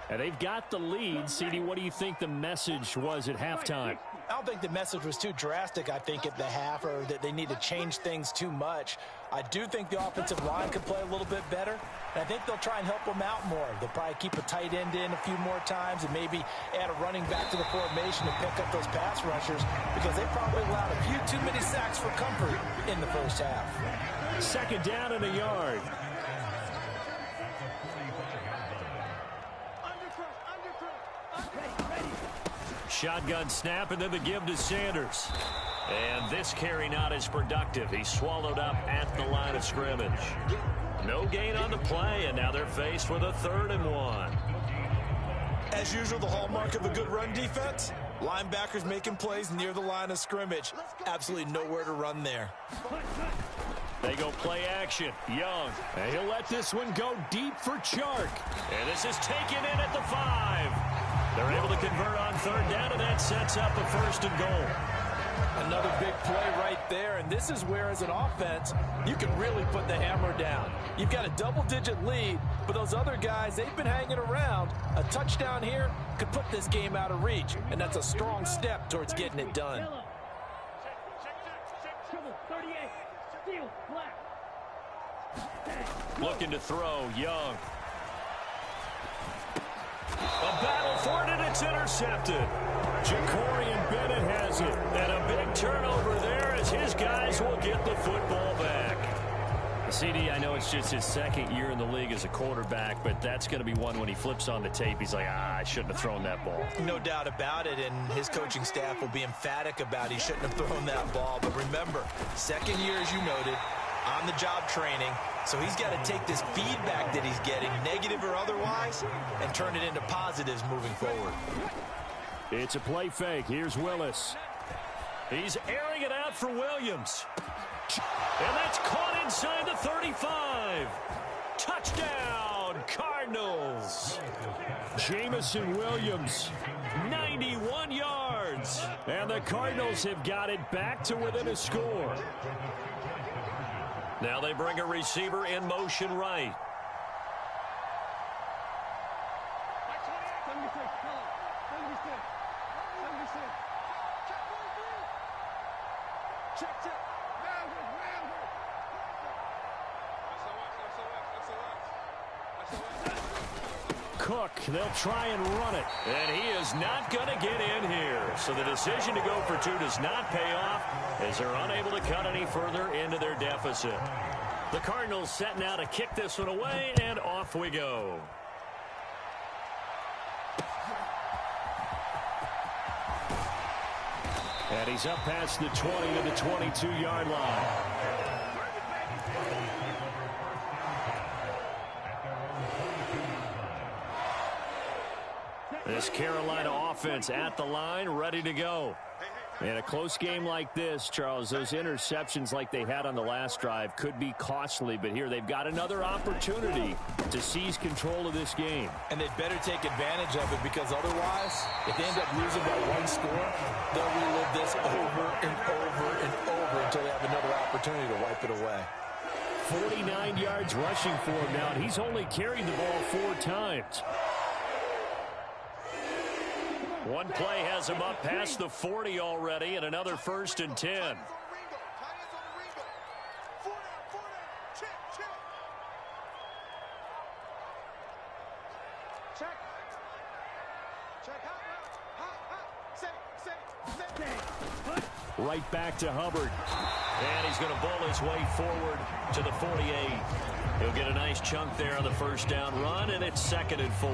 And they've got the lead. CD, what do you think the message was at halftime? I don't think the message was too drastic, I think, at the half, or that they need to change things too much. I do think the offensive line could play a little bit better, and I think they'll try and help them out more. They'll probably keep a tight end in a few more times and maybe add a running back to the formation and pick up those pass rushers, because they probably allowed a few too many sacks for comfort in the first half. Second down and a yard. Shotgun snap, and then the give to Sanders. And this carry not as productive. He's swallowed up at the line of scrimmage. No gain on the play, and now they're faced with a 3rd and 1. As usual, the hallmark of a good run defense, linebackers making plays near the line of scrimmage. Absolutely nowhere to run there. They go play action. Young. And he'll let this one go deep for Chark. And this is taken in at the 5. They're able to convert on 3rd down, and that sets up a 1st and goal. Another big play right there, and this is where, as an offense, you can really put the hammer down. You've got a double-digit lead, but those other guys, they've been hanging around. A touchdown here could put this game out of reach, and that's a strong step towards getting it done. Looking to throw, Young. A battle for it, and it's intercepted. Ja'Cory Bennett has it. And a big turnover there as his guys will get the football back. CD, I know it's just his 2nd year in the league as a quarterback, but that's going to be one when he flips on the tape. He's like, I shouldn't have thrown that ball. No doubt about it, and his coaching staff will be emphatic about he shouldn't have thrown that ball. But remember, 2nd year, as you noted, on-the-job training. So he's got to take this feedback that he's getting, negative or otherwise, and turn it into positives moving forward. It's a play fake. Here's Willis. He's airing it out for Williams. And that's caught inside the 35. Touchdown, Cardinals. Jamison Williams, 91 yards. And the Cardinals have got it back to within a score. Now they bring a receiver in motion right. Cook, they'll try and run it. And he is not going to get in here. So the decision to go for 2 does not pay off as they're unable to cut any further into their deficit. The Cardinals set now to kick this one away, and off we go. And he's up past the 20 to the 22-yard line. This Carolina offense at the line, ready to go. In a close game like this, Charles, those interceptions like they had on the last drive could be costly, but here they've got another opportunity to seize control of this game. And they'd better take advantage of it, because otherwise, if they end up losing by 1 score, they'll relive this over and over and over until they have another opportunity to wipe it away. 49 yards rushing for him now, and he's only carried the ball 4 times. One play has him up past the 40 already, and another 1st and 10. Right back to Hubbard. And he's going to bowl his way forward to the 48. He'll get a nice chunk there on the 1st down run, and it's 2nd and 4.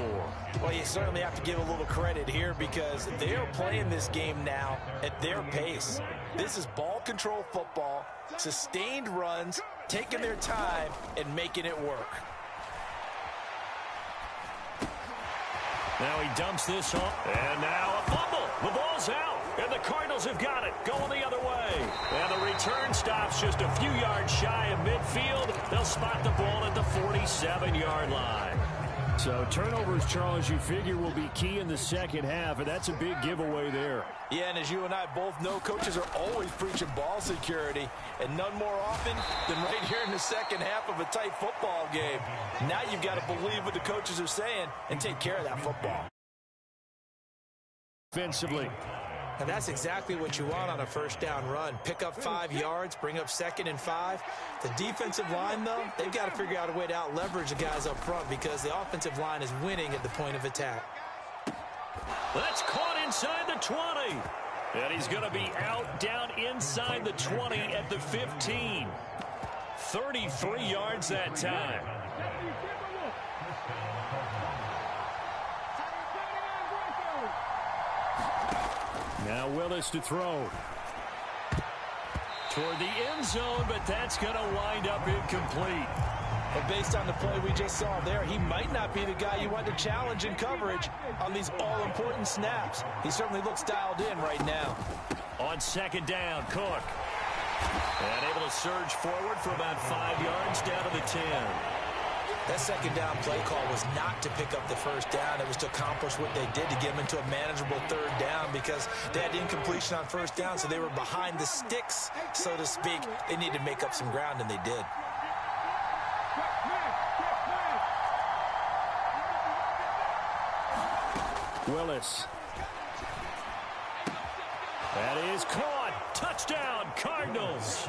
Well, you certainly have to give a little credit here, because they are playing this game now at their pace. This is ball control football, sustained runs, taking their time, and making it work. Now he dumps this off, and now a fumble. The ball's out, and the Cardinals have got it, going the other way. And the return stops just a few yards shy of midfield. They'll spot the ball at the 47-yard line. So turnovers, Charles, you figure will be key in the second half, and that's a big giveaway there. Yeah, and as you and I both know, coaches are always preaching ball security, and none more often than right here in the second half of a tight football game. Now you've got to believe what the coaches are saying and take care of that football. Offensively. And that's exactly what you want on a first down run. Pick up 5 yards, bring up 2nd and 5. The defensive line, though, they've got to figure out a way to out-leverage the guys up front because the offensive line is winning at the point of attack. That's caught inside the 20. And he's going to be out down inside the 20 at the 15. 33 yards that time. Now Willis to throw. Toward the end zone, but that's going to wind up incomplete. But based on the play we just saw there, he might not be the guy you want to challenge in coverage on these all-important snaps. He certainly looks dialed in right now. On second down, Cook. And able to surge forward for about 5 yards down to the 10. That second down play call was not to pick up the first down. It was to accomplish what they did to get them into a manageable third down because they had incompletion on first down, so they were behind the sticks, so to speak. They needed to make up some ground, and they did. Willis. That is caught. Touchdown, Cardinals.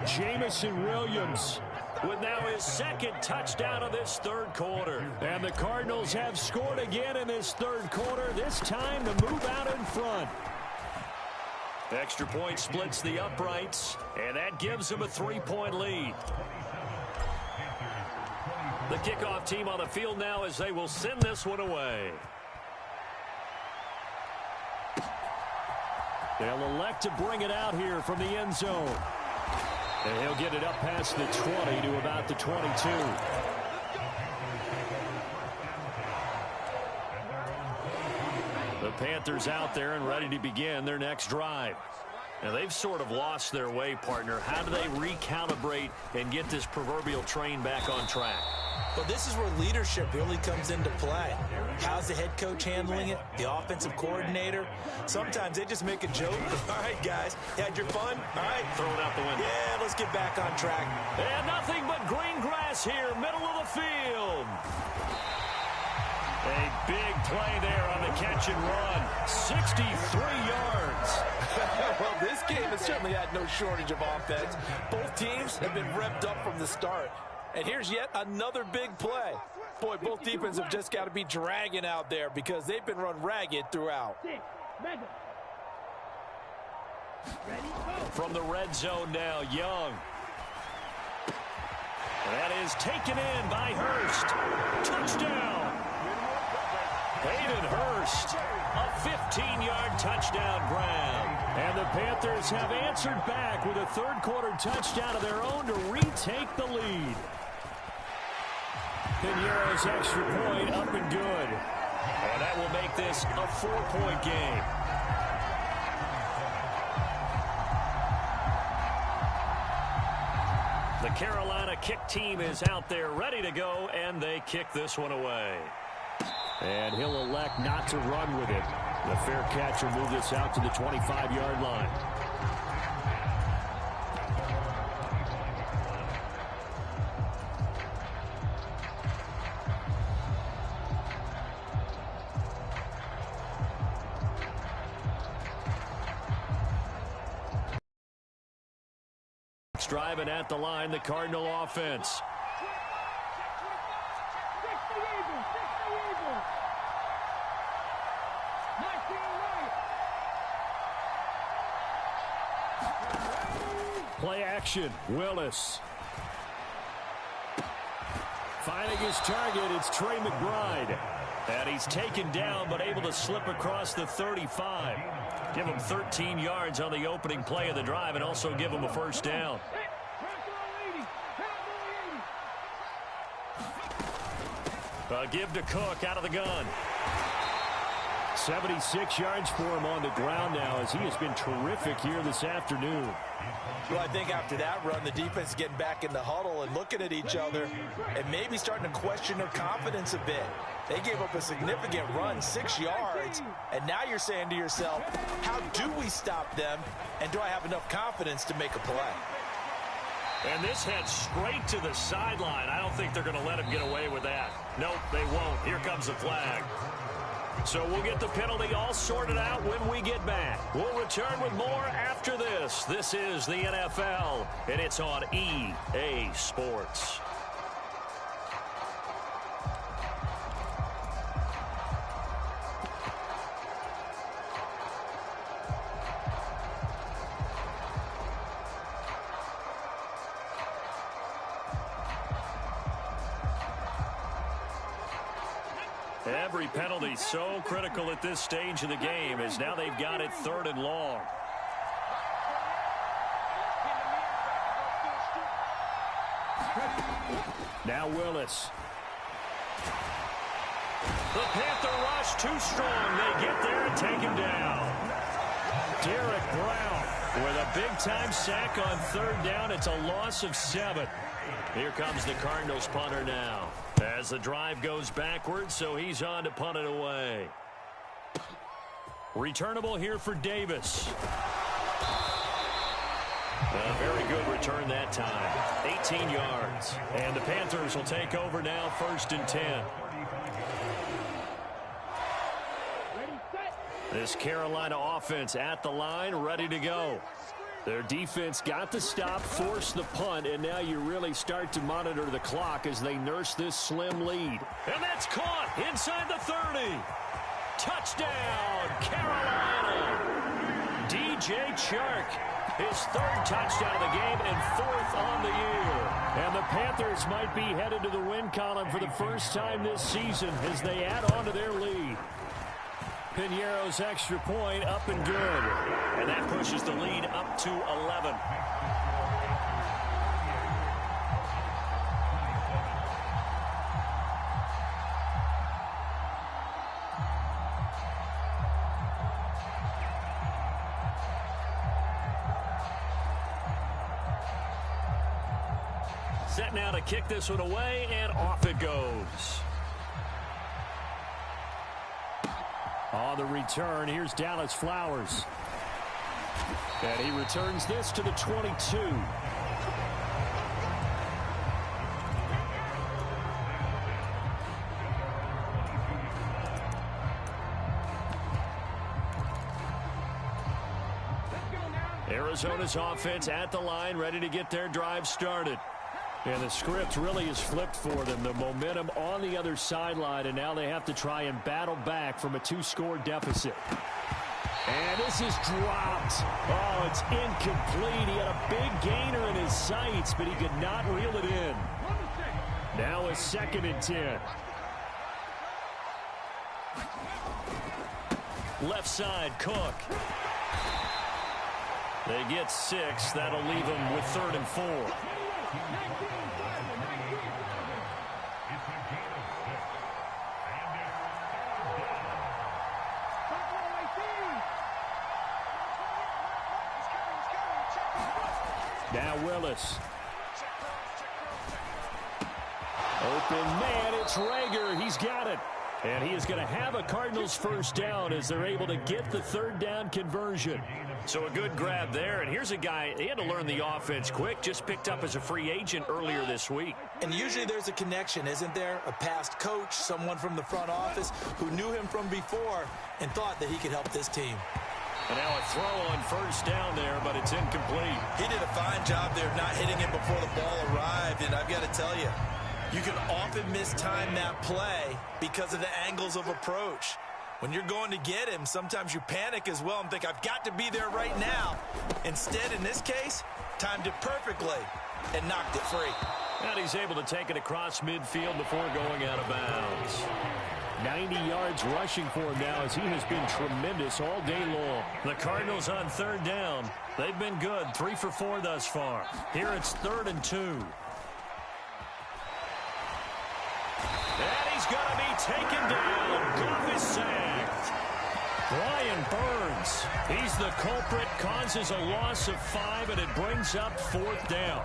Jamison Williams with now his second touchdown of this third quarter. And the Cardinals have scored again in this third quarter, this time to move out in front. Extra point splits the uprights, and that gives them a 3-point lead. The kickoff team on the field now as they will send this one away. They'll elect to bring it out here from the end zone. And he'll get it up past the 20 to about the 22. The Panthers out there and ready to begin their next drive. Now, they've sort of lost their way, partner. How do they recalibrate and get this proverbial train back on track? Well, this is where leadership really comes into play. How's the head coach handling it? The offensive coordinator? Sometimes they just make a joke. All right, guys, you had your fun? All right. Throw it out the window. Yeah, let's get back on track. And nothing but green grass here, middle of the field. A big play there on the catch and run. 63 yards. Well, this game has certainly had no shortage of offense. Both teams have been revved up from the start. And here's yet another big play. Boy, both defenses have just got to be dragging out there because they've been run ragged throughout. From the red zone now, Young. That is taken in by Hurst. Touchdown. Hayden Hurst, a 15-yard touchdown grab. And the Panthers have answered back with a third-quarter touchdown of their own to retake the lead. Pinheiro's extra point up and good. And that will make this a 4-point game. The Carolina kick team is out there ready to go, and they kick this one away. And he'll elect not to run with it. The fair catch will move this out to the 25-yard line. Driving at the line, the Cardinal offense. Play action, Willis. Finding his target, it's Trey McBride. And he's taken down, but able to slip across the 35. Give him 13 yards on the opening play of the drive and also give him a first down. Give to Cook out of the gun. 76 yards for him on the ground now as he has been terrific here this afternoon. Well, I think after that run, the defense is getting back in the huddle and looking at each other and maybe starting to question their confidence a bit. They gave up a significant run, 6 yards, and now you're saying to yourself, how do we stop them, and do I have enough confidence to make a play? And this heads straight to the sideline. I don't think they're going to let him get away with that. Nope, they won't. Here comes the flag. So we'll get the penalty all sorted out when we get back. We'll return with more after this. This is the NFL, and it's on EA Sports. Every penalty so critical at this stage of the game as now they've got it 3rd and long. Now Willis. The Panther rush too strong. They get there and take him down. Derek Brown with a big-time sack on 3rd down. It's a loss of 7. Here comes the Cardinals punter now. As the drive goes backwards, so he's on to punt it away. Returnable here for Davis. A very good return that time. 18 yards. And the Panthers will take over now, 1st and 10. This Carolina offense at the line, ready to go. Their defense got the stop, forced the punt, and now you really start to monitor the clock as they nurse this slim lead. And that's caught inside the 30. Touchdown, Carolina. DJ Chark, his 3rd touchdown of the game and 4th on the year. And the Panthers might be headed to the win column for the first time this season as they add on to their lead. Piñeiro's extra point up and good. And that pushes the lead up to 11. Set now to kick this one away, and off it goes. On the return, here's Dallas Flowers. And he returns this to the 22. Arizona's offense at the line, ready to get their drive started. And the script really is flipped for them. The momentum on the other sideline, and now they have to try and battle back from a 2-score deficit. And this is dropped. Oh, it's incomplete. He had a big gainer in his sights, but he could not reel it in. Now a 2nd and 10. Left side, Cook. They get 6. That'll leave them with 3rd and 4. Now Willis. Open man, it's Rager. He's got it. And he is going to have a Cardinals 1st down as they're able to get the 3rd down conversion. So a good grab there. And here's a guy, he had to learn the offense quick, just picked up as a free agent earlier this week. And usually there's a connection, isn't there? A past coach, someone from the front office who knew him from before and thought that he could help this team. And now a throw on 1st down there, but it's incomplete. He did a fine job there of not hitting it before the ball arrived. And I've got to tell you, you can often mistime that play because of the angles of approach. When you're going to get him, sometimes you panic as well and think, I've got to be there right now. Instead, in this case, timed it perfectly and knocked it free. And he's able to take it across midfield before going out of bounds. 90 yards rushing for him now as he has been tremendous all day long. The Cardinals on 3rd down. They've been good, 3 for 4 thus far. Here it's 3rd and 2. And he's going to be taken down. Goff is sacked. Brian Burns, he's the culprit, causes a loss of 5, and it brings up 4th down.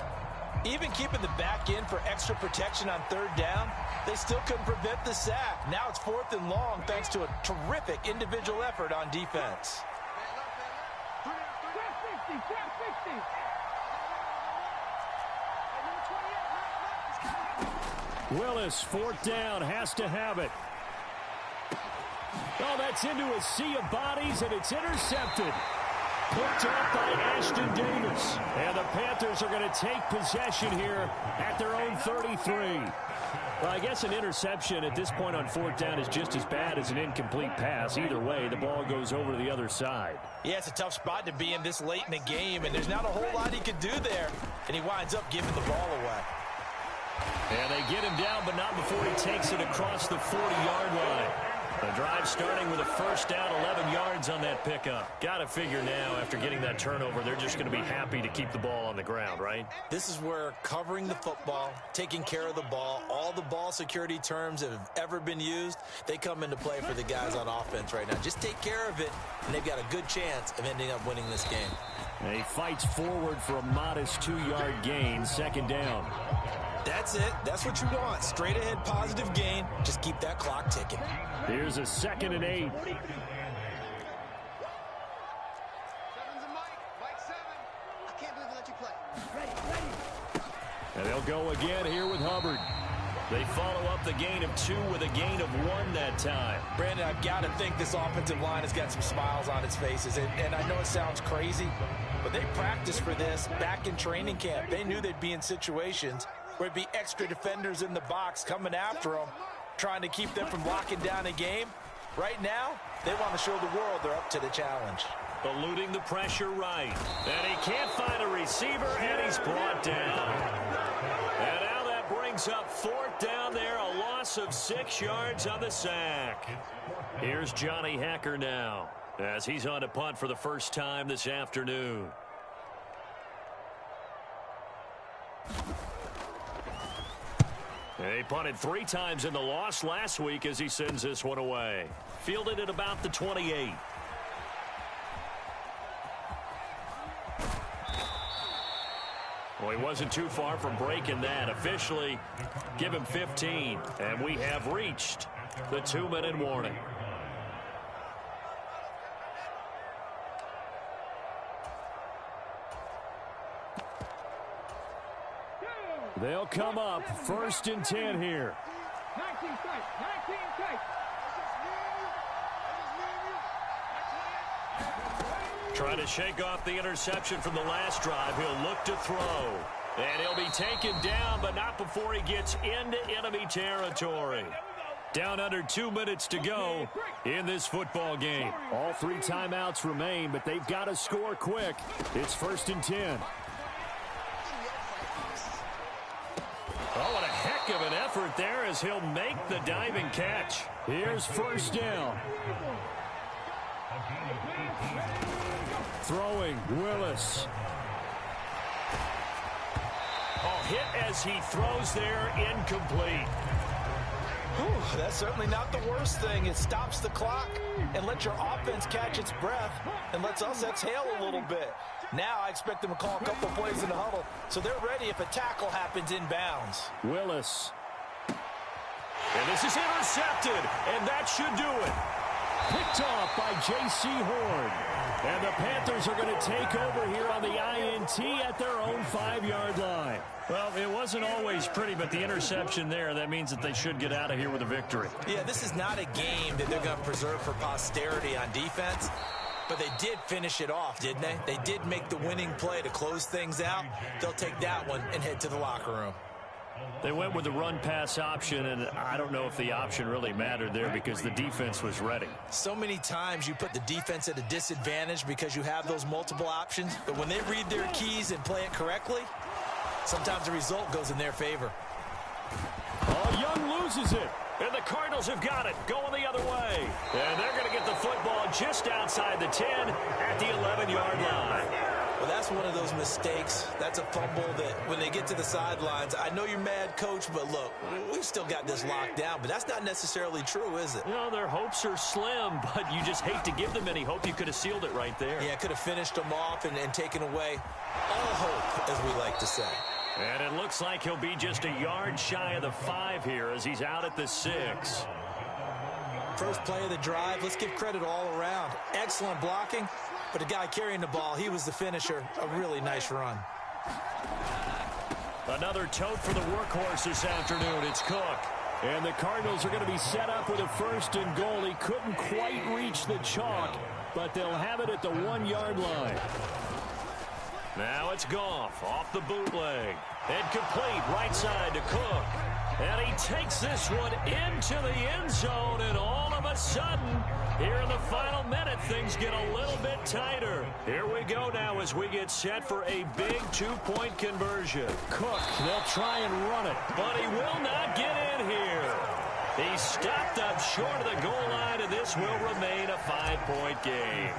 Even keeping the back in for extra protection on 3rd down, they still couldn't prevent the sack. Now it's 4th and long thanks to a terrific individual effort on defense. Willis, 4th down, has to have it. Oh, that's into a sea of bodies, and it's intercepted. Picked up by Ashton Davis. And the Panthers are going to take possession here at their own 33. Well, I guess an interception at this point on 4th down is just as bad as an incomplete pass. Either way, the ball goes over to the other side. Yeah, it's a tough spot to be in this late in the game, and there's not a whole lot he could do there. And he winds up giving the ball away. And they get him down, but not before he takes it across the 40-yard line. The drive starting with a 1st down, 11 yards on that pickup. Got to figure now, after getting that turnover, they're just going to be happy to keep the ball on the ground, right? This is where covering the football, taking care of the ball, all the ball security terms that have ever been used, they come into play for the guys on offense right now. Just take care of it, and they've got a good chance of ending up winning this game. And he fights forward for a modest 2-yard gain, 2nd down. That's it. That's what you want. Straight ahead positive gain. Just keep that clock ticking. Here's a 2nd and 8. And they'll go again here with Hubbard. They follow up the gain of 2 with a gain of 1 that time. Brandon, I've got to think this offensive line has got some smiles on its faces. And I know it sounds crazy, but they practiced for this back in training camp. They knew they'd be in situations where there'd be extra defenders in the box coming after them, trying to keep them from locking down a game. Right now, they want to show the world they're up to the challenge. Eluding the pressure right. And he can't find a receiver, and he's brought down. And now that brings up 4th down there, a loss of 6 yards on the sack. Here's Johnny Hacker now, as he's on to punt for the first time this afternoon. He punted 3 times in the loss last week as he sends this one away. Fielded at about the 28. Well, he wasn't too far from breaking that. Officially, give him 15. And we have reached the 2-minute warning. They'll come up 1st and 10 here. 19 tight, 19 tight. Trying to shake off the interception from the last drive. He'll look to throw. And he'll be taken down, but not before he gets into enemy territory. Down under 2 minutes to go in this football game. All 3 timeouts remain, but they've got to score quick. It's 1st and 10. Oh, what a heck of an effort there as he'll make the diving catch. Here's 1st down. Throwing, Willis. Oh, hit as he throws there, incomplete. Whew, that's certainly not the worst thing. It stops the clock and lets your offense catch its breath and lets us exhale a little bit. Now I expect them to call a couple plays in the huddle, so they're ready if a tackle happens inbounds. Willis. And this is intercepted, and that should do it. Picked off by J.C. Horn. And the Panthers are going to take over here on the INT at their own 5-yard line. Well, it wasn't always pretty, but the interception there, that means that they should get out of here with a victory. Yeah, this is not a game that they're going to preserve for posterity on defense. But they did finish it off, didn't they? They did make the winning play to close things out. They'll take that one and head to the locker room. They went with the run-pass option, and I don't know if the option really mattered there because the defense was ready. So many times you put the defense at a disadvantage because you have those multiple options, but when they read their keys and play it correctly, sometimes the result goes in their favor. Oh, Young loses it, and the Cardinals have got it, going the other way. And they're going to get the football just outside the 10 at the 11-yard line. Well, that's one of those mistakes. That's a fumble that when they get to the sidelines, I know you're mad, Coach, but look, we've still got this locked down. But that's not necessarily true, is it? You know, their hopes are slim, but you just hate to give them any hope. You could have sealed it right there. Yeah, could have finished them off and taken away all hope, as we like to say. And it looks like he'll be just a yard shy of the 5 here as he's out at the 6. First play of the drive, let's give credit all around. Excellent blocking, but the guy carrying the ball, he was the finisher. A really nice run. Another tote for the workhorse this afternoon. It's Cook. And the Cardinals are going to be set up with a 1st and goal. He couldn't quite reach the chalk, but they'll have it at the 1-yard line. Now it's Goff off the bootleg. And complete right side to Cook. And he takes this one into the end zone, and all of a sudden, here in the final minute, things get a little bit tighter. Here we go now as we get set for a big 2-point conversion. Cook, they'll try and run it, but he will not get in here. He's stopped up short of the goal line, and this will remain a 5-point game.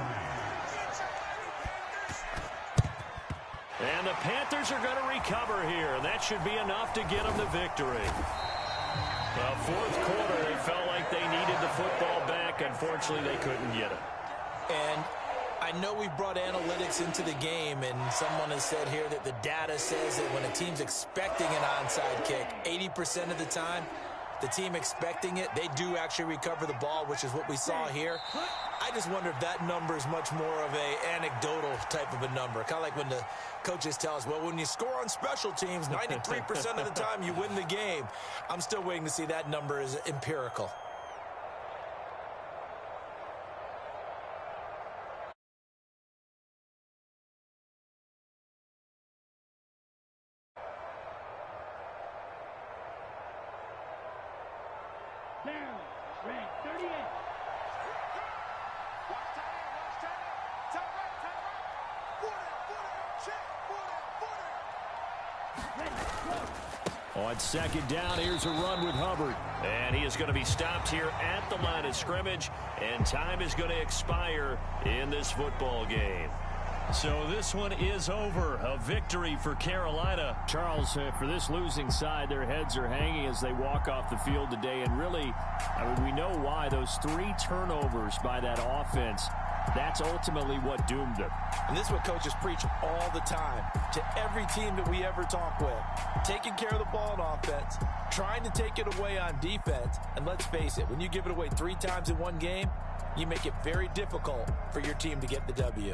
And the Panthers are going to recover here, and that should be enough to get them the victory. The 4th quarter, they felt like they needed the football back. Unfortunately, they couldn't get it. And I know we brought analytics into the game, and someone has said here that the data says that when a team's expecting an onside kick, 80% of the time, the team expecting it, they do actually recover the ball, which is what we saw here. I just wonder if that number is much more of a anecdotal type of a number. Kind of like when the coaches tell us, well, when you score on special teams, 93% of the time you win the game. I'm still waiting to see that number is empirical. Down, red 38. On 2nd down, here's a run with Hubbard. And he is going to be stopped here at the line of scrimmage, and time is going to expire in this football game. So this one is over. A victory for Carolina. Charles, for this losing side, their heads are hanging as they walk off the field today. And really, I mean, we know why. Those 3 turnovers by that offense, that's ultimately what doomed them. And this is what coaches preach all the time to every team that we ever talk with. Taking care of the ball on offense, trying to take it away on defense. And let's face it, when you give it away 3 times in one game, you make it very difficult for your team to get the W.